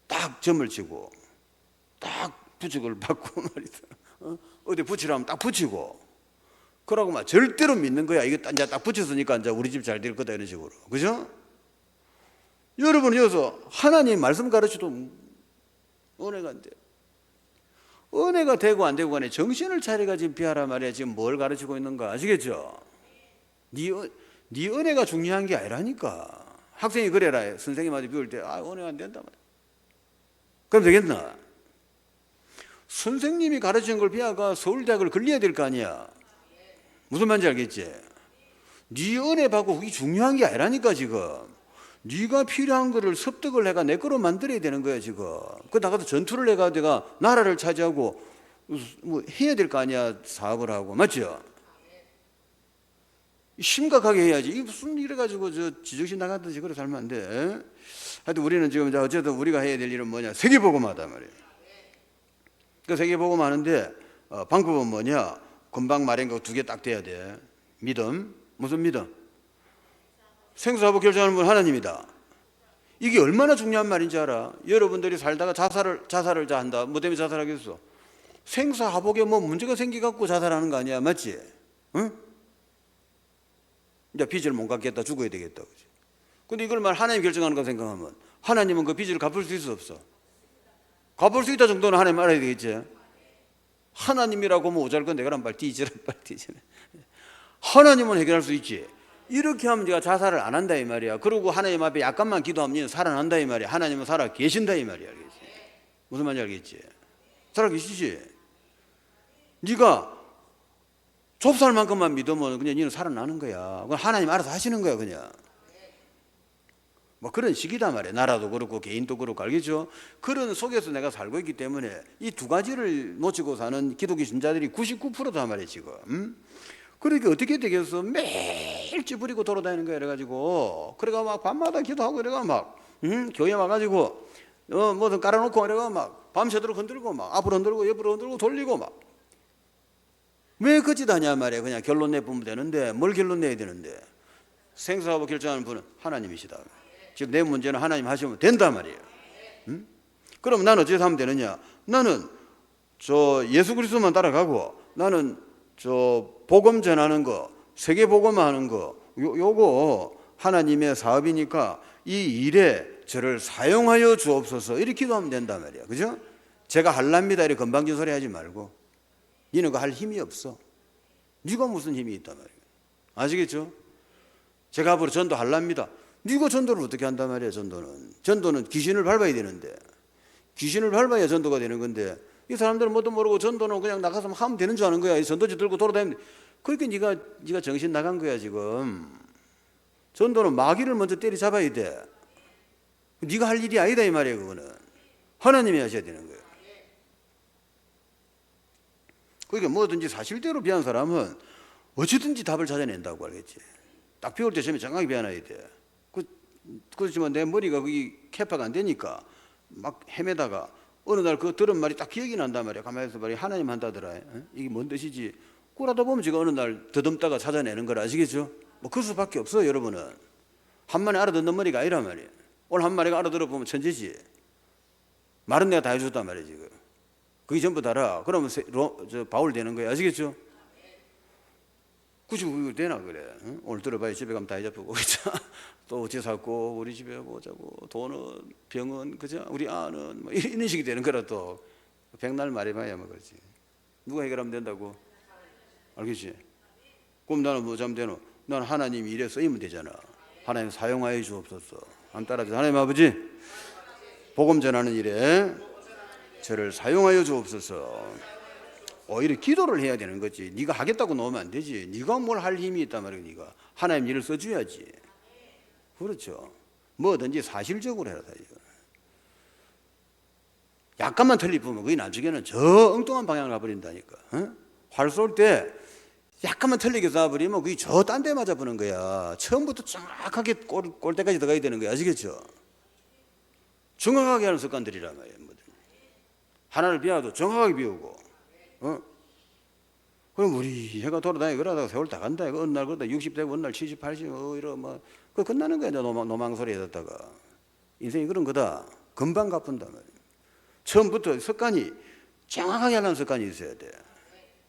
딱 점을 치고 딱 부축을 받고 말이야. 어디 붙이라면 딱 붙이고, 그러고 막 절대로 믿는 거야. 이거 이제 딱 붙였으니까 이제 우리 집 잘 될 거다 이런 식으로. 그죠? 여러분 여기서 하나님 말씀 가르쳐도 은혜가 안 돼. 은혜가 되고 안 되고 간에 정신을 차려가지고 비하라 말이야. 지금 뭘 가르치고 있는가 아시겠죠? 네 은혜가 중요한 게 아니라니까. 학생이 그래라. 선생님한테 비울 때 은혜가 안 된다 말이야. 그럼 되겠나? 선생님이 가르치는 걸 비하가 서울대학을 걸려야 될 거 아니야. 무슨 말인지 알겠지? 네 은혜 받고 그게 중요한 게 아니라니까. 지금 네가 필요한 거를 습득을 해가 내 거로 만들어야 되는 거야. 지금 그 나가서 전투를 해가 내가 나라를 차지하고 뭐 해야 될 거 아니야. 사업을 하고. 맞죠? 심각하게 해야지. 이 무슨 이래가지고 저 지정신 나갔듯이 그래 살면 안 돼. 하여튼 우리는 지금 어쨌든 우리가 해야 될 일은 뭐냐? 세계복음하다 말이에요. 그 세계복음하는데 방법은 뭐냐? 금방 말한 거 두 개 딱 돼야 돼. 믿음. 무슨 믿음? 생사하고 결정하는 분 하나님이다. 이게 얼마나 중요한 말인지 알아? 여러분들이 살다가 자살을 한다. 뭐 때문에 자살하겠어? 생사하복에 뭐 문제가 생기갖고 자살하는 거 아니야. 맞지? 응? 이제 빚을 못 갚겠다. 죽어야 되겠다. 그치? 근데 이걸 하나님 결정하는 거 생각하면 하나님은 그 빚을 갚을 수 있어 없어? 갚을 수 있다 정도는 하나님 알아야 되겠지? 하나님이라고 뭐 오잘 건 내가란 말 뒤지라. 하나님은 해결할 수 있지. 이렇게 하면 네가 자살을 안 한다 이 말이야. 그리고 하나님 앞에 약간만 기도하면 너는 살아난다 이 말이야. 하나님은 살아 계신다 이 말이야. 알겠지? 무슨 말인지 알겠지? 살아 계시지. 네가 좁쌀만큼만 믿으면 그냥 너는 살아나는 거야. 그건 하나님 알아서 하시는 거야 그냥. 뭐 그런 식이다 말이야. 나라도 그렇고 개인도 그렇고. 알겠죠? 그런 속에서 내가 살고 있기 때문에 이 두 가지를 놓치고 사는 기독교 신자들이 99%다 말이야 지금. 그러니까 어떻게 되겠어? 매일 찌푸리고 돌아다니는 거야. 그래가지고 그래가 막 밤마다 기도하고 이래가 막 교회 와가지고 뭐든 깔아놓고 이래가 막 밤새도록 흔들고 막 앞으로 흔들고 옆으로 흔들고 돌리고 막. 왜 그 짓 하냐 말이야. 그냥 결론 내보면 되는데 뭘 결론 내야 되는데? 생사하고 결정하는 분은 하나님이시다. 지금 내 문제는 하나님 하시면 된단 말이에요. 그럼 나는 어떻게 하면 되느냐? 나는 저 예수 그리스도만 따라가고 나는 저 복음 전하는 거, 세계 복음하는 거, 요거 하나님의 사업이니까 이 일에 저를 사용하여 주옵소서 이렇게 기도하면 된단 말이야. 그죠? 제가 할랍니다 이렇게 건방진 소리 하지 말고. 니는 그거 할 힘이 없어. 네가 무슨 힘이 있단 말이야. 아시겠죠? 제가 앞으로 전도할랍니다. 네가 전도를 어떻게 한단 말이야. 전도는 귀신을 밟아야 되는데, 귀신을 밟아야 전도가 되는 건데, 이 사람들은 뭣도 모르고 전도는 그냥 나가서 하면 되는 줄 아는 거야. 전도지 들고 돌아다니는데. 그러니까 네가 정신 나간 거야 지금. 전도는 마귀를 먼저 때려잡아야 돼. 네가 할 일이 아니다 이 말이야. 그거는 하나님이 하셔야 되는 거예요. 그러니까 뭐든지 사실대로 비한 사람은 어찌든지 답을 찾아낸다고 알겠지. 딱 배울 때 처음에 정확히 배워놔야 돼. 그렇지만 내 머리가 그게 캐파가 안 되니까 막 헤매다가 어느 날 그 들은 말이 딱 기억이 난단 말이야. 가만히 있어 말이야. 하나님 한다더라. 이게 뭔 뜻이지? 그러다 보면 제가 어느 날 더듬다가 찾아내는 걸 아시겠죠? 뭐 그 수밖에 없어요. 여러분은 한마디 알아듣는 머리가 아니란 말이에요. 오늘 한마디가 알아들어보면 천재지. 말은 내가 다 해줬단 말이야 지금. 그게 전부 다라. 그러면 바울 되는 거야. 아시겠죠? 굳이 그거 되나 그래. 응? 오늘 들어봐야 집에 가면 다 해잡히고 또 어찌 살고 우리 집에 보자고 돈은 병은 그죠? 우리 아는 뭐 이런 식이 되는 거라 또 백날 말해봐야 뭐 그렇지. 누가 해결하면 된다고? 알겠지? 그럼 나는 뭐 자면 되노? 나는 하나님 일에 쓰이면 되잖아. 하나님 사용하여 주옵소서. 한 따라서 하나님 아버지 복음 전하는 일에 저를 사용하여 주옵소서. 오히려 기도를 해야 되는 거지. 네가 하겠다고 놓으면 안 되지. 네가 뭘 할 힘이 있단 말이야. 네가 하나님 일을 써줘야지. 그렇죠. 뭐든지 사실적으로 해라. 약간만 틀리면 그게 나중에는 저 엉뚱한 방향을 가버린다니까. 어? 활 쏠 때 약간만 틀리게 쏴버리면 그게 저 딴 데 맞아보는 거야. 처음부터 정확하게 골대까지 들어가야 되는 거야. 아시겠죠? 정확하게 하는 습관들이란 말이에요. 하나를 비워도 정확하게 비우고, 그럼 우리 해가 돌아다니고 그러다가 세월 다 간다. 어느 날 그러다 60 되고 어느 날 70, 80, 이러 그 끝나는 거야. 노망소리 해뒀다가. 인생이 그런 거다. 금방 갚은단 말이에요. 처음부터 습관이 정확하게 하는 습관이 있어야 돼.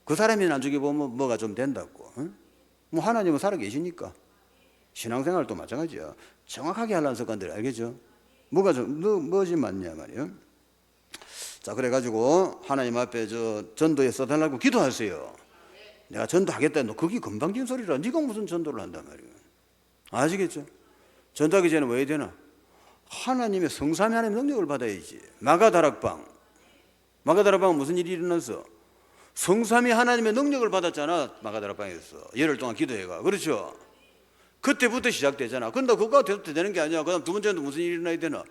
그 사람이 나중에 보면 뭐가 좀 된다고. 뭐 하나님은 살아 계시니까. 신앙생활도 마찬가지야. 정확하게 하는 습관들 알겠죠? 뭐가 좀 뭐지 맞냐 말이에요. 자, 그래가지고 하나님 앞에 전도에 써달라고 기도하세요. 내가 전도하겠다. 너 그게 금방진 소리라. 네가 무슨 전도를 한단 말이에요. 아시겠죠? 전도하기 전에 뭐 해야 되나? 하나님의 성삼위 하나님의 능력을 받아야지. 마가다락방은 무슨 일이 일어났어? 성삼위 하나님의 능력을 받았잖아. 마가다락방에서 열흘 동안 기도해가. 그렇죠? 그때부터 시작되잖아. 근데 그거가 되는 게 아니야. 그 다음 두 번째는 무슨 일이 일어나야 되나?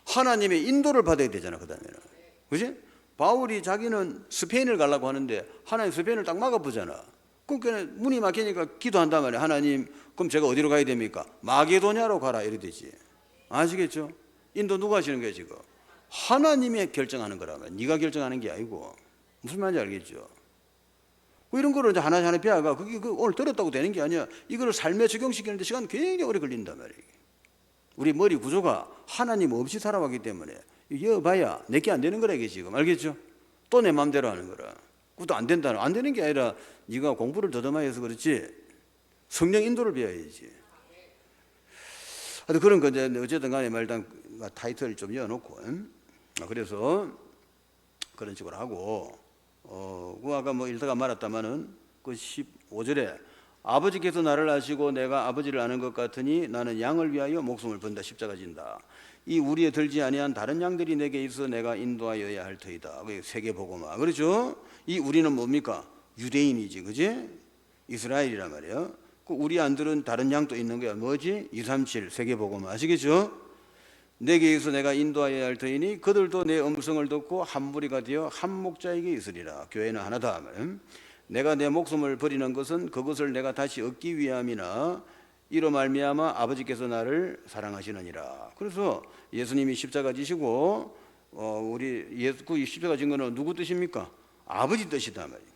하나님의 인도를 받아야 되잖아. 그 다음에는. 그지? 바울이 자기는 스페인을 가려고 하는데 하나님 스페인을 딱 막아보잖아. 그러니까 문이 막히니까 기도한단 말이야. 하나님, 그럼 제가 어디로 가야 됩니까? 마게도냐로 가라. 이래 되지. 아시겠죠? 인도 누가 하시는 거예요 지금? 하나님이 결정하는 거라면. 네가 결정하는 게 아니고. 무슨 말인지 알겠죠? 이런 거를 이제 하나하나 배워가. 그게 오늘 들었다고 되는 게 아니야. 이거를 삶에 적용시키는데 시간 굉장히 오래 걸린단 말이에요. 우리 머리 구조가 하나님 없이 살아왔기 때문에 이어봐야 내게 안 되는 거라 이게 지금. 알겠죠? 또 내 마음대로 하는 거라. 그것도 안 된다는. 안 되는 게 아니라 네가 공부를 더듬어야 해서 그렇지. 성령 인도를 배워야지. 하여튼 그런 거 이제 어쨌든 간에 일단 타이틀을 좀 이어놓고. 그래서 그런 식으로 하고, 그 아까 뭐 읽다가 말았다마는 그 15절에 아버지께서 나를 아시고 내가 아버지를 아는 것 같으니 나는 양을 위하여 목숨을 번다. 십자가 진다. 이 우리에 들지 아니한 다른 양들이 내게 있어 내가 인도하여야 할 터이다. 세계복음화. 그렇죠? 이 우리는 뭡니까? 유대인이지, 그지? 이스라엘이란 말이에요. 그 우리 안들은 다른 양도 있는 거야. 뭐지? 237 세계복음화. 아시겠죠? 내게 있어 내가 인도하여야 할 터이니 그들도 내 음성을 듣고 한 무리가 되어 한 목자에게 있으리라. 교회는 하나다. 내가 내 목숨을 버리는 것은 그것을 내가 다시 얻기 위함이나 이로 말미암아 아버지께서 나를 사랑하시느니라. 그래서 예수님이 십자가 지시고 그 십자가 진 거는 누구 뜻입니까? 아버지 뜻이다 말이에요.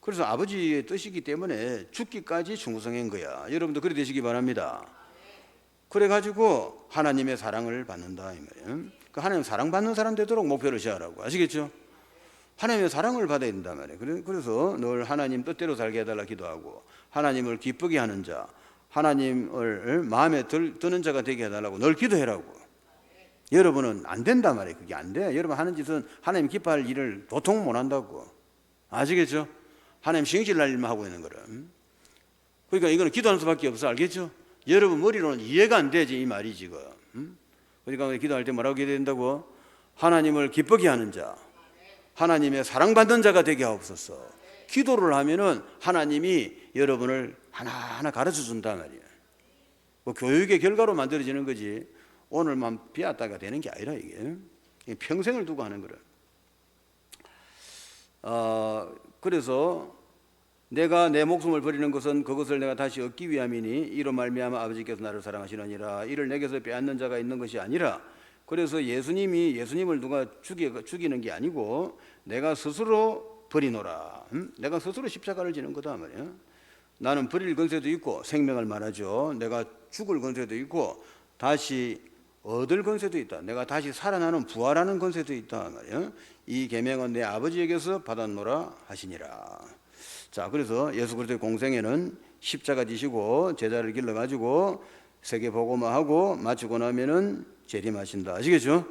그래서 아버지의 뜻이기 때문에 죽기까지 충성한 거야. 여러분도 그래 되시기 바랍니다. 그래가지고 하나님의 사랑을 받는다 이 말이에요. 그 하나님 사랑받는 사람 되도록 목표를 세우라고. 아시겠죠? 하나님의 사랑을 받아야 된단 말이에요. 그래서 늘 하나님 뜻대로 살게 해달라 기도하고, 하나님을 기쁘게 하는 자, 하나님을 마음에 드는 자가 되게 해달라고 늘 기도해라고. 여러분은 안 된단 말이에요. 그게 안 돼. 여러분 하는 짓은 하나님 기뻐할 일을 도통 못 한다고. 아시겠죠? 하나님 신실 날 일만 하고 있는 거라. 그러니까 이거는 기도하는 수밖에 없어. 알겠죠? 여러분 머리로는 이해가 안 되지 이 말이 지금. 그러니까 기도할 때 뭐라고 기도해야 된다고? 하나님을 기쁘게 하는 자, 하나님의 사랑받는 자가 되게 하옵소서. 기도를 하면은 하나님이 여러분을 하나하나 가르쳐 준단 말이에요. 뭐 교육의 결과로 만들어지는 거지 오늘만 비웠다가 되는 게 아니라 이게 평생을 두고 하는 거라. 그래서 내가 내 목숨을 버리는 것은 그것을 내가 다시 얻기 위함이니 이로 말미암아 아버지께서 나를 사랑하시느니라. 이를 내게서 빼앗는 자가 있는 것이 아니라. 그래서 예수님을 누가 죽이는 게 아니고 내가 스스로 버리노라. 내가 스스로 십자가를 지는 거다 말이야. 나는 버릴 권세도 있고 생명을 말하죠. 내가 죽을 권세도 있고 다시 얻을 권세도 있다. 내가 다시 살아나는 부활하는 권세도 있다 말이야. 이 계명은 내 아버지에게서 받았노라 하시니라. 자, 그래서 예수 그리스도의 공생애는 십자가 지시고 제자를 길러가지고 세계복음화하고 마치고 나면은 재림하신다. 아시겠죠?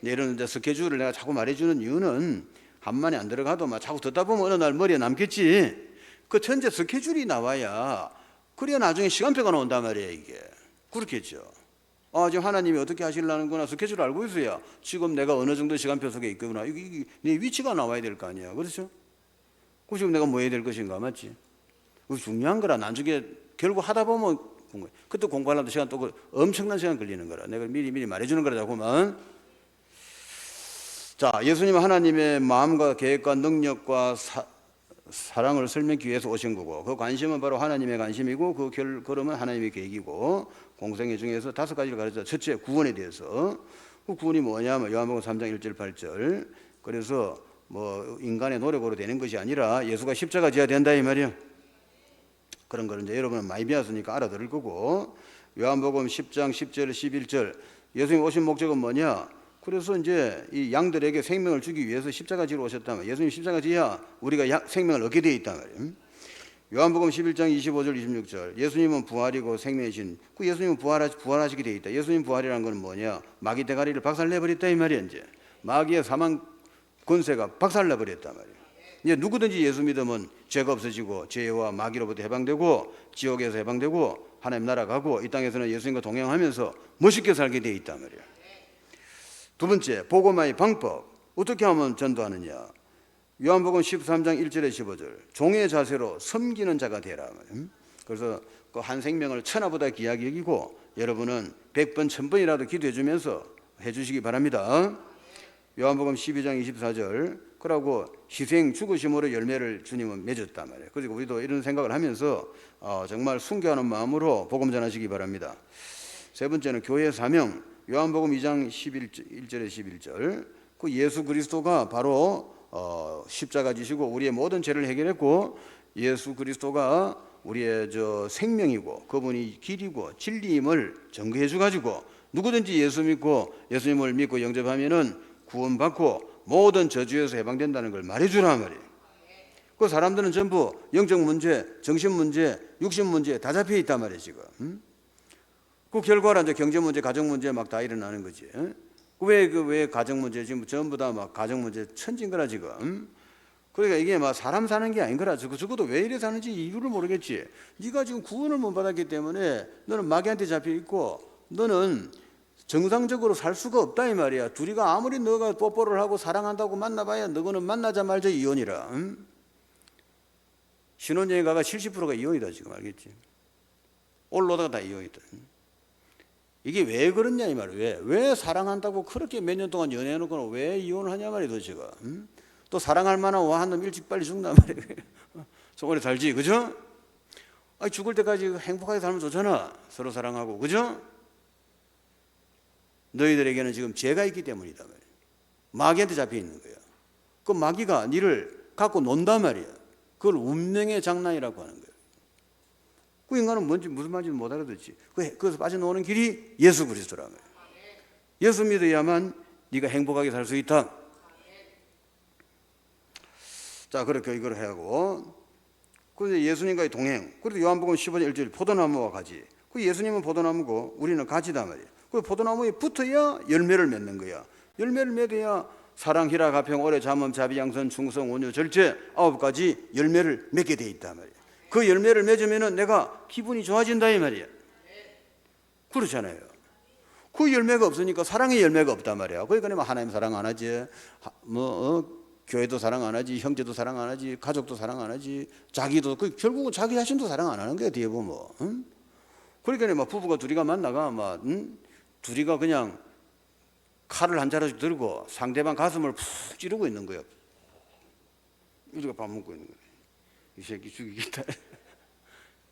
이런 이제 스케줄을 내가 자꾸 말해주는 이유는 한만에 안 들어가도 막 자꾸 듣다 보면 어느 날 머리에 남겠지. 그 전체 스케줄이 나와야 그래야 나중에 시간표가 나온단 말이에요. 이게 그렇겠죠. 지금 하나님이 어떻게 하시려는구나 스케줄 알고 있어야 지금 내가 어느 정도 시간표 속에 있구나. 이게 내 위치가 나와야 될 거 아니야. 그렇죠? 그 지금 내가 뭐 해야 될 것인가. 맞지? 그거 중요한 거라. 나중에 결국 하다 보면 그때 공부하려면 시간 또 엄청난 시간 걸리는 거라. 내가 미리 말해주는 거라 자꾸만. 자, 예수님은 하나님의 마음과 계획과 능력과 사랑을 설명하기 위해서 오신 거고, 그 관심은 바로 하나님의 관심이고 그 걸음은 하나님의 계획이고, 공생애 중에서 5가지를 가르쳐. 첫째, 구원에 대해서. 그 구원이 뭐냐면 요한복음 3장 1절 8절. 그래서 뭐 인간의 노력으로 되는 것이 아니라 예수가 십자가 지어야 된다 이 말이에요. 그런 거는 이제 여러분은 많이 배웠으니까 알아들을 거고. 요한복음 10장 10절 11절. 예수님 오신 목적은 뭐냐? 그래서 이제 이 양들에게 생명을 주기 위해서 십자가 지러 오셨다면 예수님 십자가 지야 우리가 생명을 얻게 돼 있단 말이에요. 요한복음 11장 25절 26절. 예수님은 부활이고 생명이신. 그 예수님은 부활하시게 돼 있다. 예수님 부활이라는 건 뭐냐? 마귀 대가리를 박살내 버렸다 이 말이야. 이제 마귀의 사망 권세가 박살내 버렸단 말이에요. 이제 누구든지 예수 믿으면 죄가 없어지고 죄와 마귀로부터 해방되고 지옥에서 해방되고 하나님 나라 가고 이 땅에서는 예수님과 동행하면서 멋있게 살게 돼 있단 말이에요. 두 번째, 복음화의 방법. 어떻게 하면 전도하느냐? 요한복음 13장 1절에 15절. 종의 자세로 섬기는 자가 되라. 그래서 그 한 생명을 천하보다 귀하게 여기고 여러분은 100번 1000번이라도 기도해 주면서 해 주시기 바랍니다. 요한복음 12장 24절. 그러고 희생 죽으심으로 열매를 주님은 맺었단 말이에요. 그리고 우리도 이런 생각을 하면서 정말 순교하는 마음으로 복음 전하시기 바랍니다. 세 번째는 교회의 사명. 요한복음 2장 1절에 11절. 그 예수 그리스도가 바로 십자가 지시고 우리의 모든 죄를 해결했고 예수 그리스도가 우리의 생명이고 그분이 길이고 진리임을 증거해 주 가지고 누구든지 예수 믿고 예수님을 믿고 영접하면은 구원받고 모든 저주에서 해방된다는 걸 말해 주란 말이에요. 그 사람들은 전부 영적 문제, 정신 문제, 육신 문제 다 잡혀 있단 말이에요, 지금. 그 결과로 이제 경제 문제, 가정 문제 막 다 일어나는 거지. 왜 가정 문제 지금 전부 다 막 가정 문제 천진 거라 지금. 그러니까 이게 막 사람 사는 게 아닌 거라. 적어도 왜 이래 사는지 이유를 모르겠지. 네가 지금 구원을 못 받았기 때문에 너는 마귀한테 잡혀 있고 너는 정상적으로 살 수가 없다 이 말이야. 둘이가 아무리 너가 뽀뽀를 하고 사랑한다고 만나봐야 너거는 만나자마자 이혼이라. 신혼여행 가가 70%가 이혼이다 지금 알겠지. 올라오다가 다 이혼이다. 이게 왜 그렇냐 이 말이야. 왜 사랑한다고 그렇게 몇 년 동안 연애해놓고는 왜 이혼을 하냐 말이야 도대체가. 또 사랑할 만한 와한 놈 일찍 빨리 죽나 말이야. 좀 오래 살지 그죠? 죽을 때까지 행복하게 살면 좋잖아. 서로 사랑하고 그죠? 너희들에게는 지금 죄가 있기 때문이다 말이야. 마귀한테 잡혀 있는 거야. 그 마귀가 너를 갖고 논단 말이야. 그걸 운명의 장난이라고 하는 거야. 그 인간은 뭔지 무슨 말인지 못 알아듣지. 그래서 빠져나오는 길이 예수 그리스도란 말이야. 예수 믿어야만 네가 행복하게 살 수 있다. 자, 그렇게 이걸 해야 하고. 그래서 예수님과의 동행. 그래도 요한복음 15장 1절 포도나무와 가지. 그 예수님은 포도나무고 우리는 가지다 말이야. 그 포도나무에 붙어야 열매를 맺는 거야. 열매를 맺어야 사랑, 희락, 화평, 오래, 잠언, 자비, 양선, 충성, 온유, 절제 9가지 열매를 맺게 돼 있단 말이야. 그 열매를 맺으면은 내가 기분이 좋아진다 이 말이야. 그렇잖아요. 그 열매가 없으니까 사랑의 열매가 없단 말이야. 그러니까 하나님 사랑 안 하지, 교회도 사랑 안 하지, 형제도 사랑 안 하지, 가족도 사랑 안 하지, 자기도 결국은 자기 자신도 사랑 안 하는 거야 뒤에 보면. 그러니까 막 부부가 둘이가 만나가 둘이가 그냥 칼을 한 자루씩 들고 상대방 가슴을 푹 찌르고 있는 거야. 우리가 밥 먹고 있는 거야. 이 새끼 죽이겠다.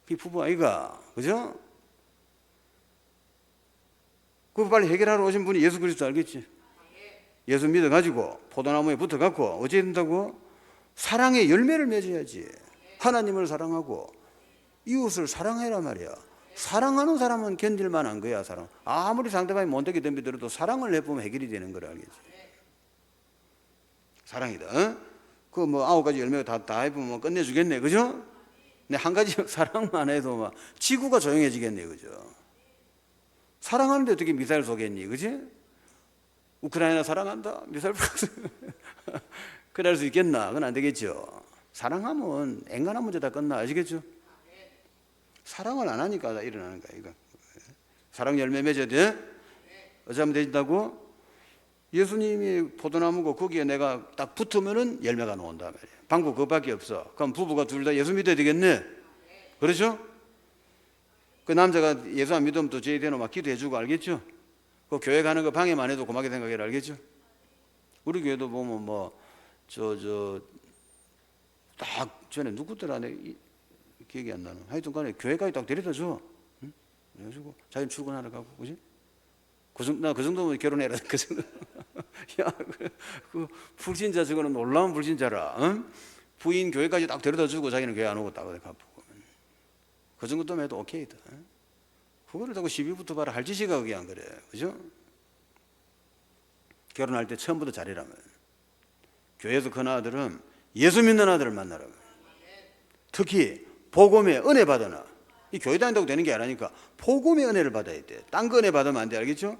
그게 부부 아이가, 그죠? 그거 빨리 해결하러 오신 분이 예수 그리스도 알겠지? 예수 믿어가지고 포도나무에 붙어갖고 어찌 된다고? 사랑의 열매를 맺어야지. 하나님을 사랑하고 이웃을 사랑해라 말이야. 사랑하는 사람은 견딜만한 거야. 사랑. 아무리 상대방이 못되게 덤비더라도 사랑을 해보면 해결이 되는 거라 알겠지? 사랑이다. 그 9가지 열매가 다 해보면 끝내주겠네, 그죠? 근데 한 가지 사랑만 해도 막 지구가 조용해지겠네, 그죠? 사랑하는데 어떻게 미사일 쏘겠니, 그지? 우크라이나 사랑한다, 미사일 그럴 수 있겠나? 그건 안 되겠죠. 사랑하면 앵간한 문제 다 끝나, 아시겠죠? 사랑을 안 하니까 일어나는 거야, 이거. 사랑 열매 맺어야 돼? 어쩌면 되진다고? 예수님이 포도나무고 거기에 내가 딱 붙으면은 열매가 나온단 말이에요. 방법 그것밖에 없어. 그럼 부부가 둘 다 예수 믿어야 되겠네. 그렇죠? 그 남자가 예수 안 믿으면 또 죄에 대놓고 막 기도해주고 알겠죠? 그 교회 가는 거 방해만 해도 고맙게 생각해라 알겠죠? 우리 교회도 보면 딱 전에 누구더라 내 기억이 안 나는. 하여튼 간에 교회까지 딱 데려다 줘. 응? 그래가지고 자기는 출근하러 가고, 그지? 나 그 정도면 결혼해라. 그 정도. 야, 그 불신자 저거는 놀라운 불신자라. 응? 부인 교회까지 딱 데려다 주고 자기는 교회 안 오고 딱 갚고. 그 정도면 해도 오케이다. 응? 그거를 자꾸 시비부터 봐라 할 짓이가 그게 안 그래. 그죠? 결혼할 때 처음부터 잘해라면. 교회에서 큰 아들은 예수 믿는 아들을 만나라면. 특히 복음의 은혜 받아나. 이 교회 다닌다고 되는 게 아니니까 복음의 은혜를 받아야 돼. 딴 거 은혜 받으면 안 돼. 알겠죠?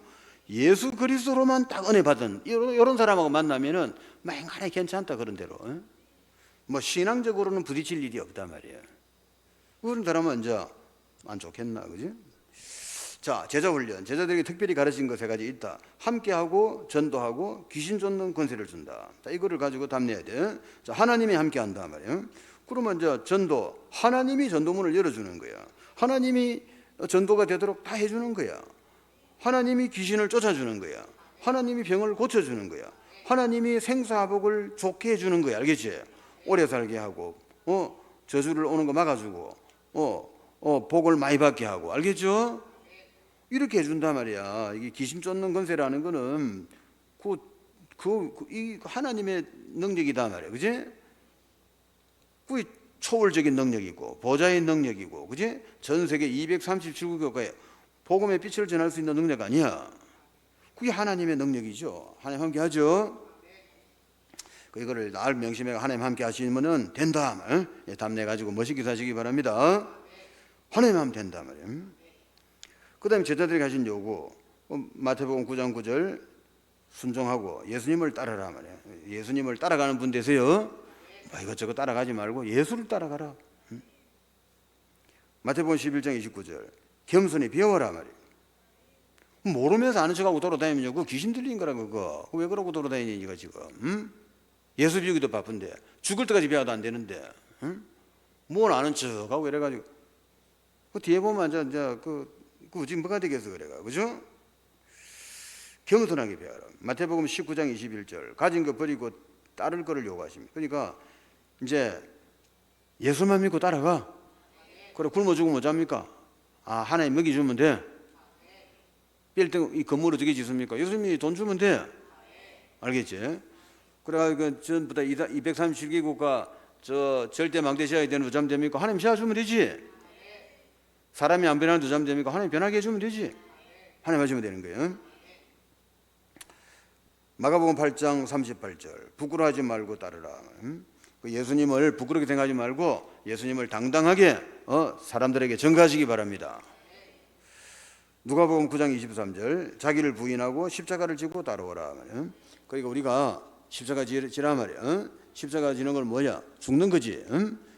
예수 그리스도로만 딱 은혜 받은 이런 사람하고 만나면은 맹간에 괜찮다 그런 대로. 뭐 신앙적으로는 부딪힐 일이 없단 말이에요. 그런 사람은 이제 안 좋겠나, 그지? 자, 제자 훈련. 제자들에게 특별히 가르친 거 세 가지 있다. 함께하고 전도하고 귀신 쫓는 권세를 준다. 자, 이거를 가지고 답내야 돼. 자, 하나님이 함께한다 말이에요. 그러면 이제 전도, 하나님이 전도문을 열어주는 거야. 하나님이 전도가 되도록 다 해주는 거야. 하나님이 귀신을 쫓아주는 거야. 하나님이 병을 고쳐주는 거야. 하나님이 생사복을 좋게 해주는 거야. 알겠지? 오래 살게 하고, 저주를 오는 거 막아주고, 복을 많이 받게 하고. 알겠죠? 이렇게 해준단 말이야. 이게 귀신 쫓는 권세라는 거는 이 하나님의 능력이다 말이야. 그지? 그 초월적인 능력이고 보좌의 능력이고, 그지? 전 세계 237국교회에 복음의 빛을 전할 수 있는 능력 아니야. 그게 하나님의 능력이죠. 하나님 함께 하죠. 이거를 날 명심해 하나님 함께 하시면은 된다. 답내 가지고 멋있게 사시기 바랍니다. 하나님 하면 된다 말이에요. 그 다음에 제자들이 가진 요구, 마태복음 9장 9절 순종하고 예수님을 따르라 말이에요. 예수님을 따라가는 분 되세요. 이것저것 따라가지 말고 예수를 따라가라. 마태복음 11장 29절 겸손히 배워라 말이에요. 모르면서 아는 척하고 돌아다니면 그거 귀신 들린 거라. 그거 왜 그러고 돌아다니니 이거 지금. 예수 비우기도 바쁜데 죽을 때까지 배워도 안 되는데 뭘 아는 척하고 이래가지고 그 뒤에 보면 이제 그 지금 뭐가 되겠어 그래가. 그죠? 겸손하게 배워라. 마태복음 19장 21절 가진 거 버리고 따를 거를 요구하십니다. 그러니까 이제 예수만 믿고 따라가. 그래 굶어 죽으면 어쩝니까? 하나님 먹이 주면 돼. 빌딩 이 건물 어떻게 짓습니까? 예수님이 돈 주면 돼. 알겠지? 그래가지고 전부 다 237개국가 저 절대 망대시아야 되는 어쩌면 됩니까? 하나님 시아주면 되지. 사람이 안 변하는 어쩌면 됩니까? 하나님 변하게 해주면 되지. 하나님 하시면 되는 거예요. 마가복음 8장 38절 부끄러워하지 말고 따르라. 예수님을 부끄럽게 생각하지 말고 예수님을 당당하게 사람들에게 전가하시기 바랍니다. 누가복음 9장 23절 자기를 부인하고 십자가를 지고 따라오라. 그러니까 우리가 십자가 지라 말이야. 십자가 지는 건 뭐냐? 죽는 거지.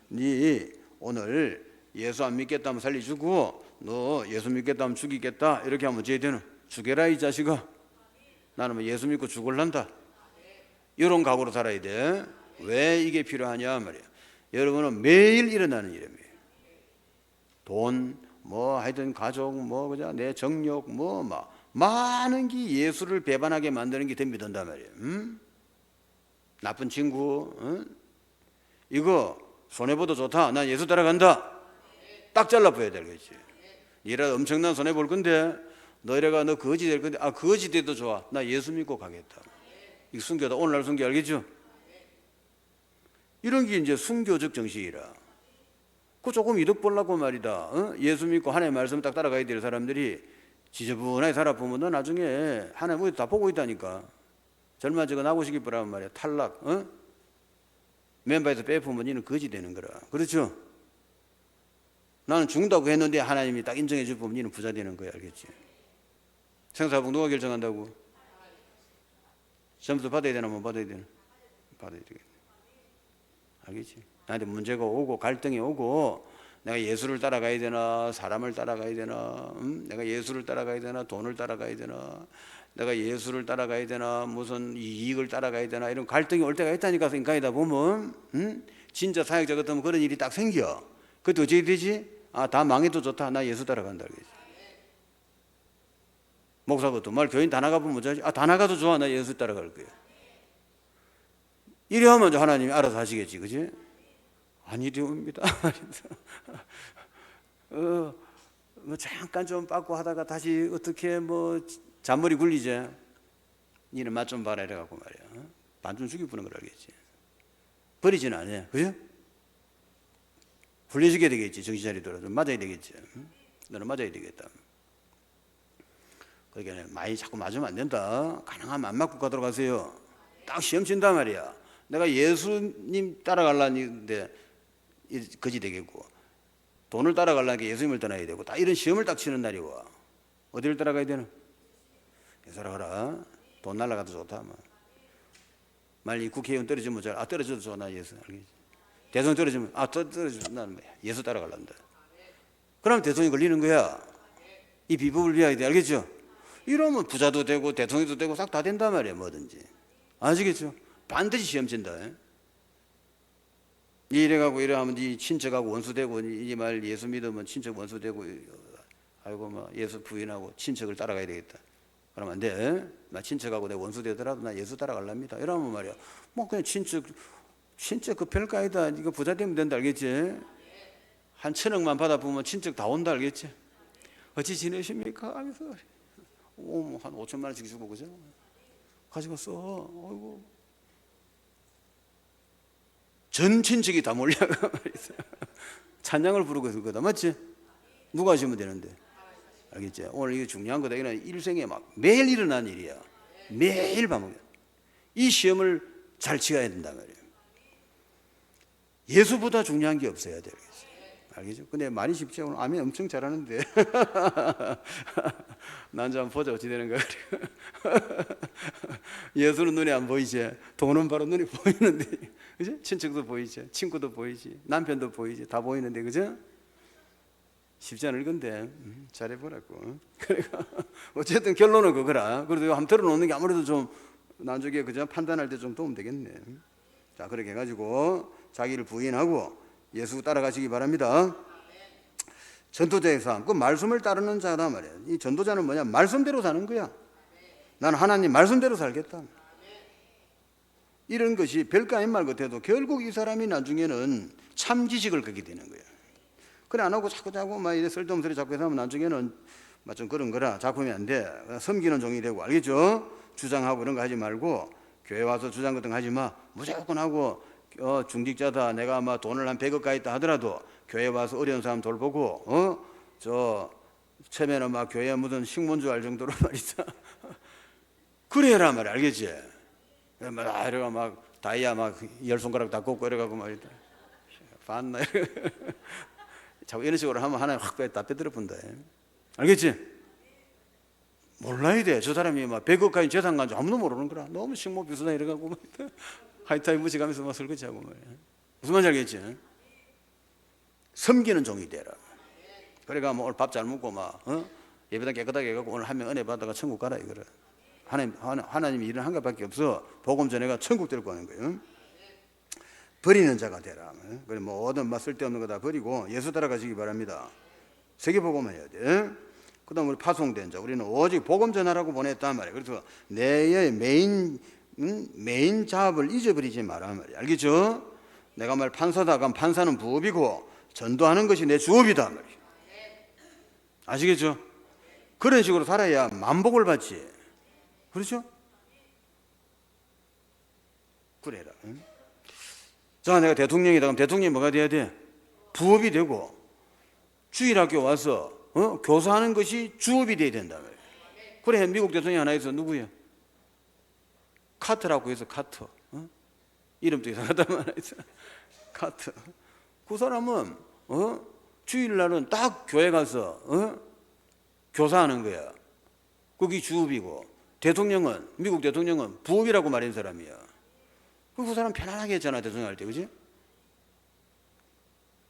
네 오늘 예수 안 믿겠다면 살려주고 너 예수 믿겠다면 죽이겠다 이렇게 하면 어찌해야 되나? 죽여라 이 자식아. 나는 뭐 예수 믿고 죽을란다. 이런 각오로 살아야 돼. 왜 이게 필요하냐 말이야. 여러분은 매일 일어나는 일입니다. 돈, 뭐 하여튼 가족, 뭐 그죠? 내 정력, 뭐 많은 게 예수를 배반하게 만드는 게 더 믿는단 말이야. 나쁜 친구, 이거 손해보도 좋다. 난 예수 따라간다. 딱 잘라봐야 되겠지. 이라 엄청난 손해 볼 건데 너희가 너 거지 될 건데 거지 돼도 좋아. 나 예수 믿고 가겠다. 이거 순교다. 오늘날 순교 알겠죠? 이런 게 이제 순교적 정신이라. 그 조금 이득 보려고 말이다. 예수 믿고 하나님의 말씀 딱 따라가야 될 사람들이 지저분하게 살아보면 너 나중에 하나님 다 보고 있다니까. 젊은 저거 나고 싶기 바라면 말이야. 탈락. 멤버에서 빼보면 이는 거지 되는 거라. 그렇죠? 나는 죽는다고 했는데 하나님이 딱 인정해 줄 보면 이는 부자 되는 거야. 알겠지? 생사복 누가 결정한다고? 점수 받아야 되나 못 받아야 되나? 받아야 되겠네. 알겠지? 나한테 문제가 오고 갈등이 오고 내가 예수를 따라가야 되나 사람을 따라가야 되나 내가 예수를 따라가야 되나 돈을 따라가야 되나 내가 예수를 따라가야 되나 무슨 이익을 따라가야 되나 이런 갈등이 올 때가 있다니까. 인간이다 보면 진짜 사역자 같으면 그런 일이 딱 생겨. 그때 어떻게 되지? 다 망해도 좋다. 나 예수 따라간다. 그러지. 목사부터 말 교인 다 나가보면 뭐지? 다 나가도 좋아. 나 예수 따라갈 거야. 이래 하면 하나님이 알아서 하시겠지. 그지? 아니되옵니다. 뭐 잠깐 좀 빠꾸 하다가 다시 어떻게 뭐 잔머리 굴리지. 니는 맛 좀 봐라 이래갖고 말이야. 반쯤 죽이 부는 걸 알겠지. 버리지는 않아. 그죠? 훈련시켜야 되겠지. 정신 차리더라도 맞아야 되겠지. 너는 맞아야 되겠다. 그러니까 많이 자꾸 맞으면 안 된다. 가능하면 안 맞고 가도록 하세요. 딱 시험 친단 말이야. 내가 예수님 따라가려는데 거지 되겠고, 돈을 따라가려니까 예수님을 떠나야 되고, 딱 이런 시험을 딱 치는 날이 와. 어디를 따라가야 되나? 예수 따라가라. 돈 날라가도 좋다. 만약 국회의원 떨어지면 떨어져도 좋아. 나 예수 알겠지. 대통령 떨어지면 떨어지면 나는 예수 따라가란다. 그럼 대통령이 걸리는 거야. 이 비법을 비워야 돼. 알겠죠? 이러면 부자도 되고 대통령도 되고 싹 다 된단 말이야. 뭐든지. 아시겠죠? 반드시 시험 친다. 이래가고 이래하면 네 친척하고 원수되고, 이 말 예수 믿으면 친척 원수되고, 아이고 뭐 예수 부인하고 친척을 따라가야 되겠다. 그러면 안 돼. 나 친척하고 내 원수 되더라도 나 예수 따라갈랍니다. 이러면 말이야. 뭐 그냥 친척 그 별거 아니다. 이거 부자 되면 된다. 알겠지? 한 1,000억만 받아보면 친척 다 온다. 알겠지? 어찌 지내십니까? 하면서 한 5천만 원씩 주고 그죠? 가지고 써. 어이구. 전 친척이 다 몰려가 말이야. 찬양을 부르고 있을 거다. 맞지? 누가 하시면 되는데. 알겠지? 오늘 이게 중요한 거다. 이거는 일생에 막 매일 일어난 일이야. 매일 반복이야. 이 시험을 잘 치러야 된단 말이에요. 예수보다 중요한 게 없어야 돼. 알겠죠? 근데 말이 쉽지. 오늘 아멘 엄청 잘하는데. 난 좀 보자 어찌 되는가. 예수는 눈에 안 보이지. 돈은 바로 눈에 보이는데. 그죠? 친척도 보이지. 친구도 보이지. 남편도 보이지. 다 보이는데. 그죠? 쉽지 않을 건데 잘해보라고. 그러니까 어쨌든 결론은 그거라. 그래도 한번 들어놓는 게 아무래도 좀 나중에 그저 판단할 때 좀 도움 되겠네. 자, 그렇게 해가지고 자기를 부인하고 예수 따라가시기 바랍니다. 전도자의 삶, 그 말씀을 따르는 자란 말이야. 이 전도자는 뭐냐? 말씀대로 사는 거야. 나는 하나님 말씀대로 살겠다. 이런 것이 별거 아닌 말 같아도 결국 이 사람이 나중에는 참 지식을 갖게 되는 거야. 그래 안 하고 자꾸 막 이래 쓸데없는 소리 자꾸 해서 하면 나중에는 막 좀 그런 거라 작품이 안 돼. 섬기는 종이 되고. 알겠죠? 주장하고 그런 거 하지 말고 교회 와서 주장 같은 거 하지 마. 무조건 하고 중직자다. 내가 막 돈을 한 100억 가 있다 하더라도 교회 와서 어려운 사람 돌보고 처음에는 막 교회 무슨 식문주 알 정도로 말이다. 그래라 말이야. 알겠지? 막 이래가 막 다이아 막 10손가락 다 꽂고 이래가고 말이다. 봤나? 자꾸 이런 식으로 하면 하나님 확 다 빼들어 본다. 알겠지? 몰라야 돼. 저 사람이 막 100억 가인 재산 간줄 아무도 모르는 거라. 너무 식모 비수다 이래가고 하이타이 무시가면서 막 설거지하고 말이야. 무슨 말인지 알겠지? 섬기는 종이 되라. 그래가 뭐 오늘 밥 잘 먹고 막 예배당 깨끗하게 해갖고 오늘 한 명 은혜 받다가 천국 가라 이거라. 하나님이 일은 한 가지밖에 없어. 복음 전해가 천국 데리고 가는 거예요. 버리는 자가 되라. 그래 뭐든 막 쓸데없는 거 다 버리고 예수 따라가시기 바랍니다. 세계복음 해야 돼. 그 다음 우리 파송된 자, 우리는 오직 복음 전하라고 보냈단 말이에요. 그래서 내의 메인 잡을 잊어버리지 마라 말이에요. 알겠죠? 내가 말 판사다 그럼 판사는 부업이고 전도하는 것이 내 주업이다 말이에요. 아시겠죠? 그런 식으로 살아야 만복을 받지. 그렇죠? 그래라. 자, 내가 대통령이다 그럼 대통령이 뭐가 돼야 돼? 부업이 되고 주일학교 와서 교사하는 것이 주업이 돼야 된다 말이에요. 그래 미국 대통령이 하나 있어. 누구야? 카터라고 해서 카터. 이름도 이상하다 말이야. 카터. 그 사람은 주일날은 딱 교회 가서 교사하는 거야. 그게 주업이고 대통령은 미국 대통령은 부업이라고 말하는 사람이야. 그 사람 편안하게 했잖아 대통령 할 때. 그지?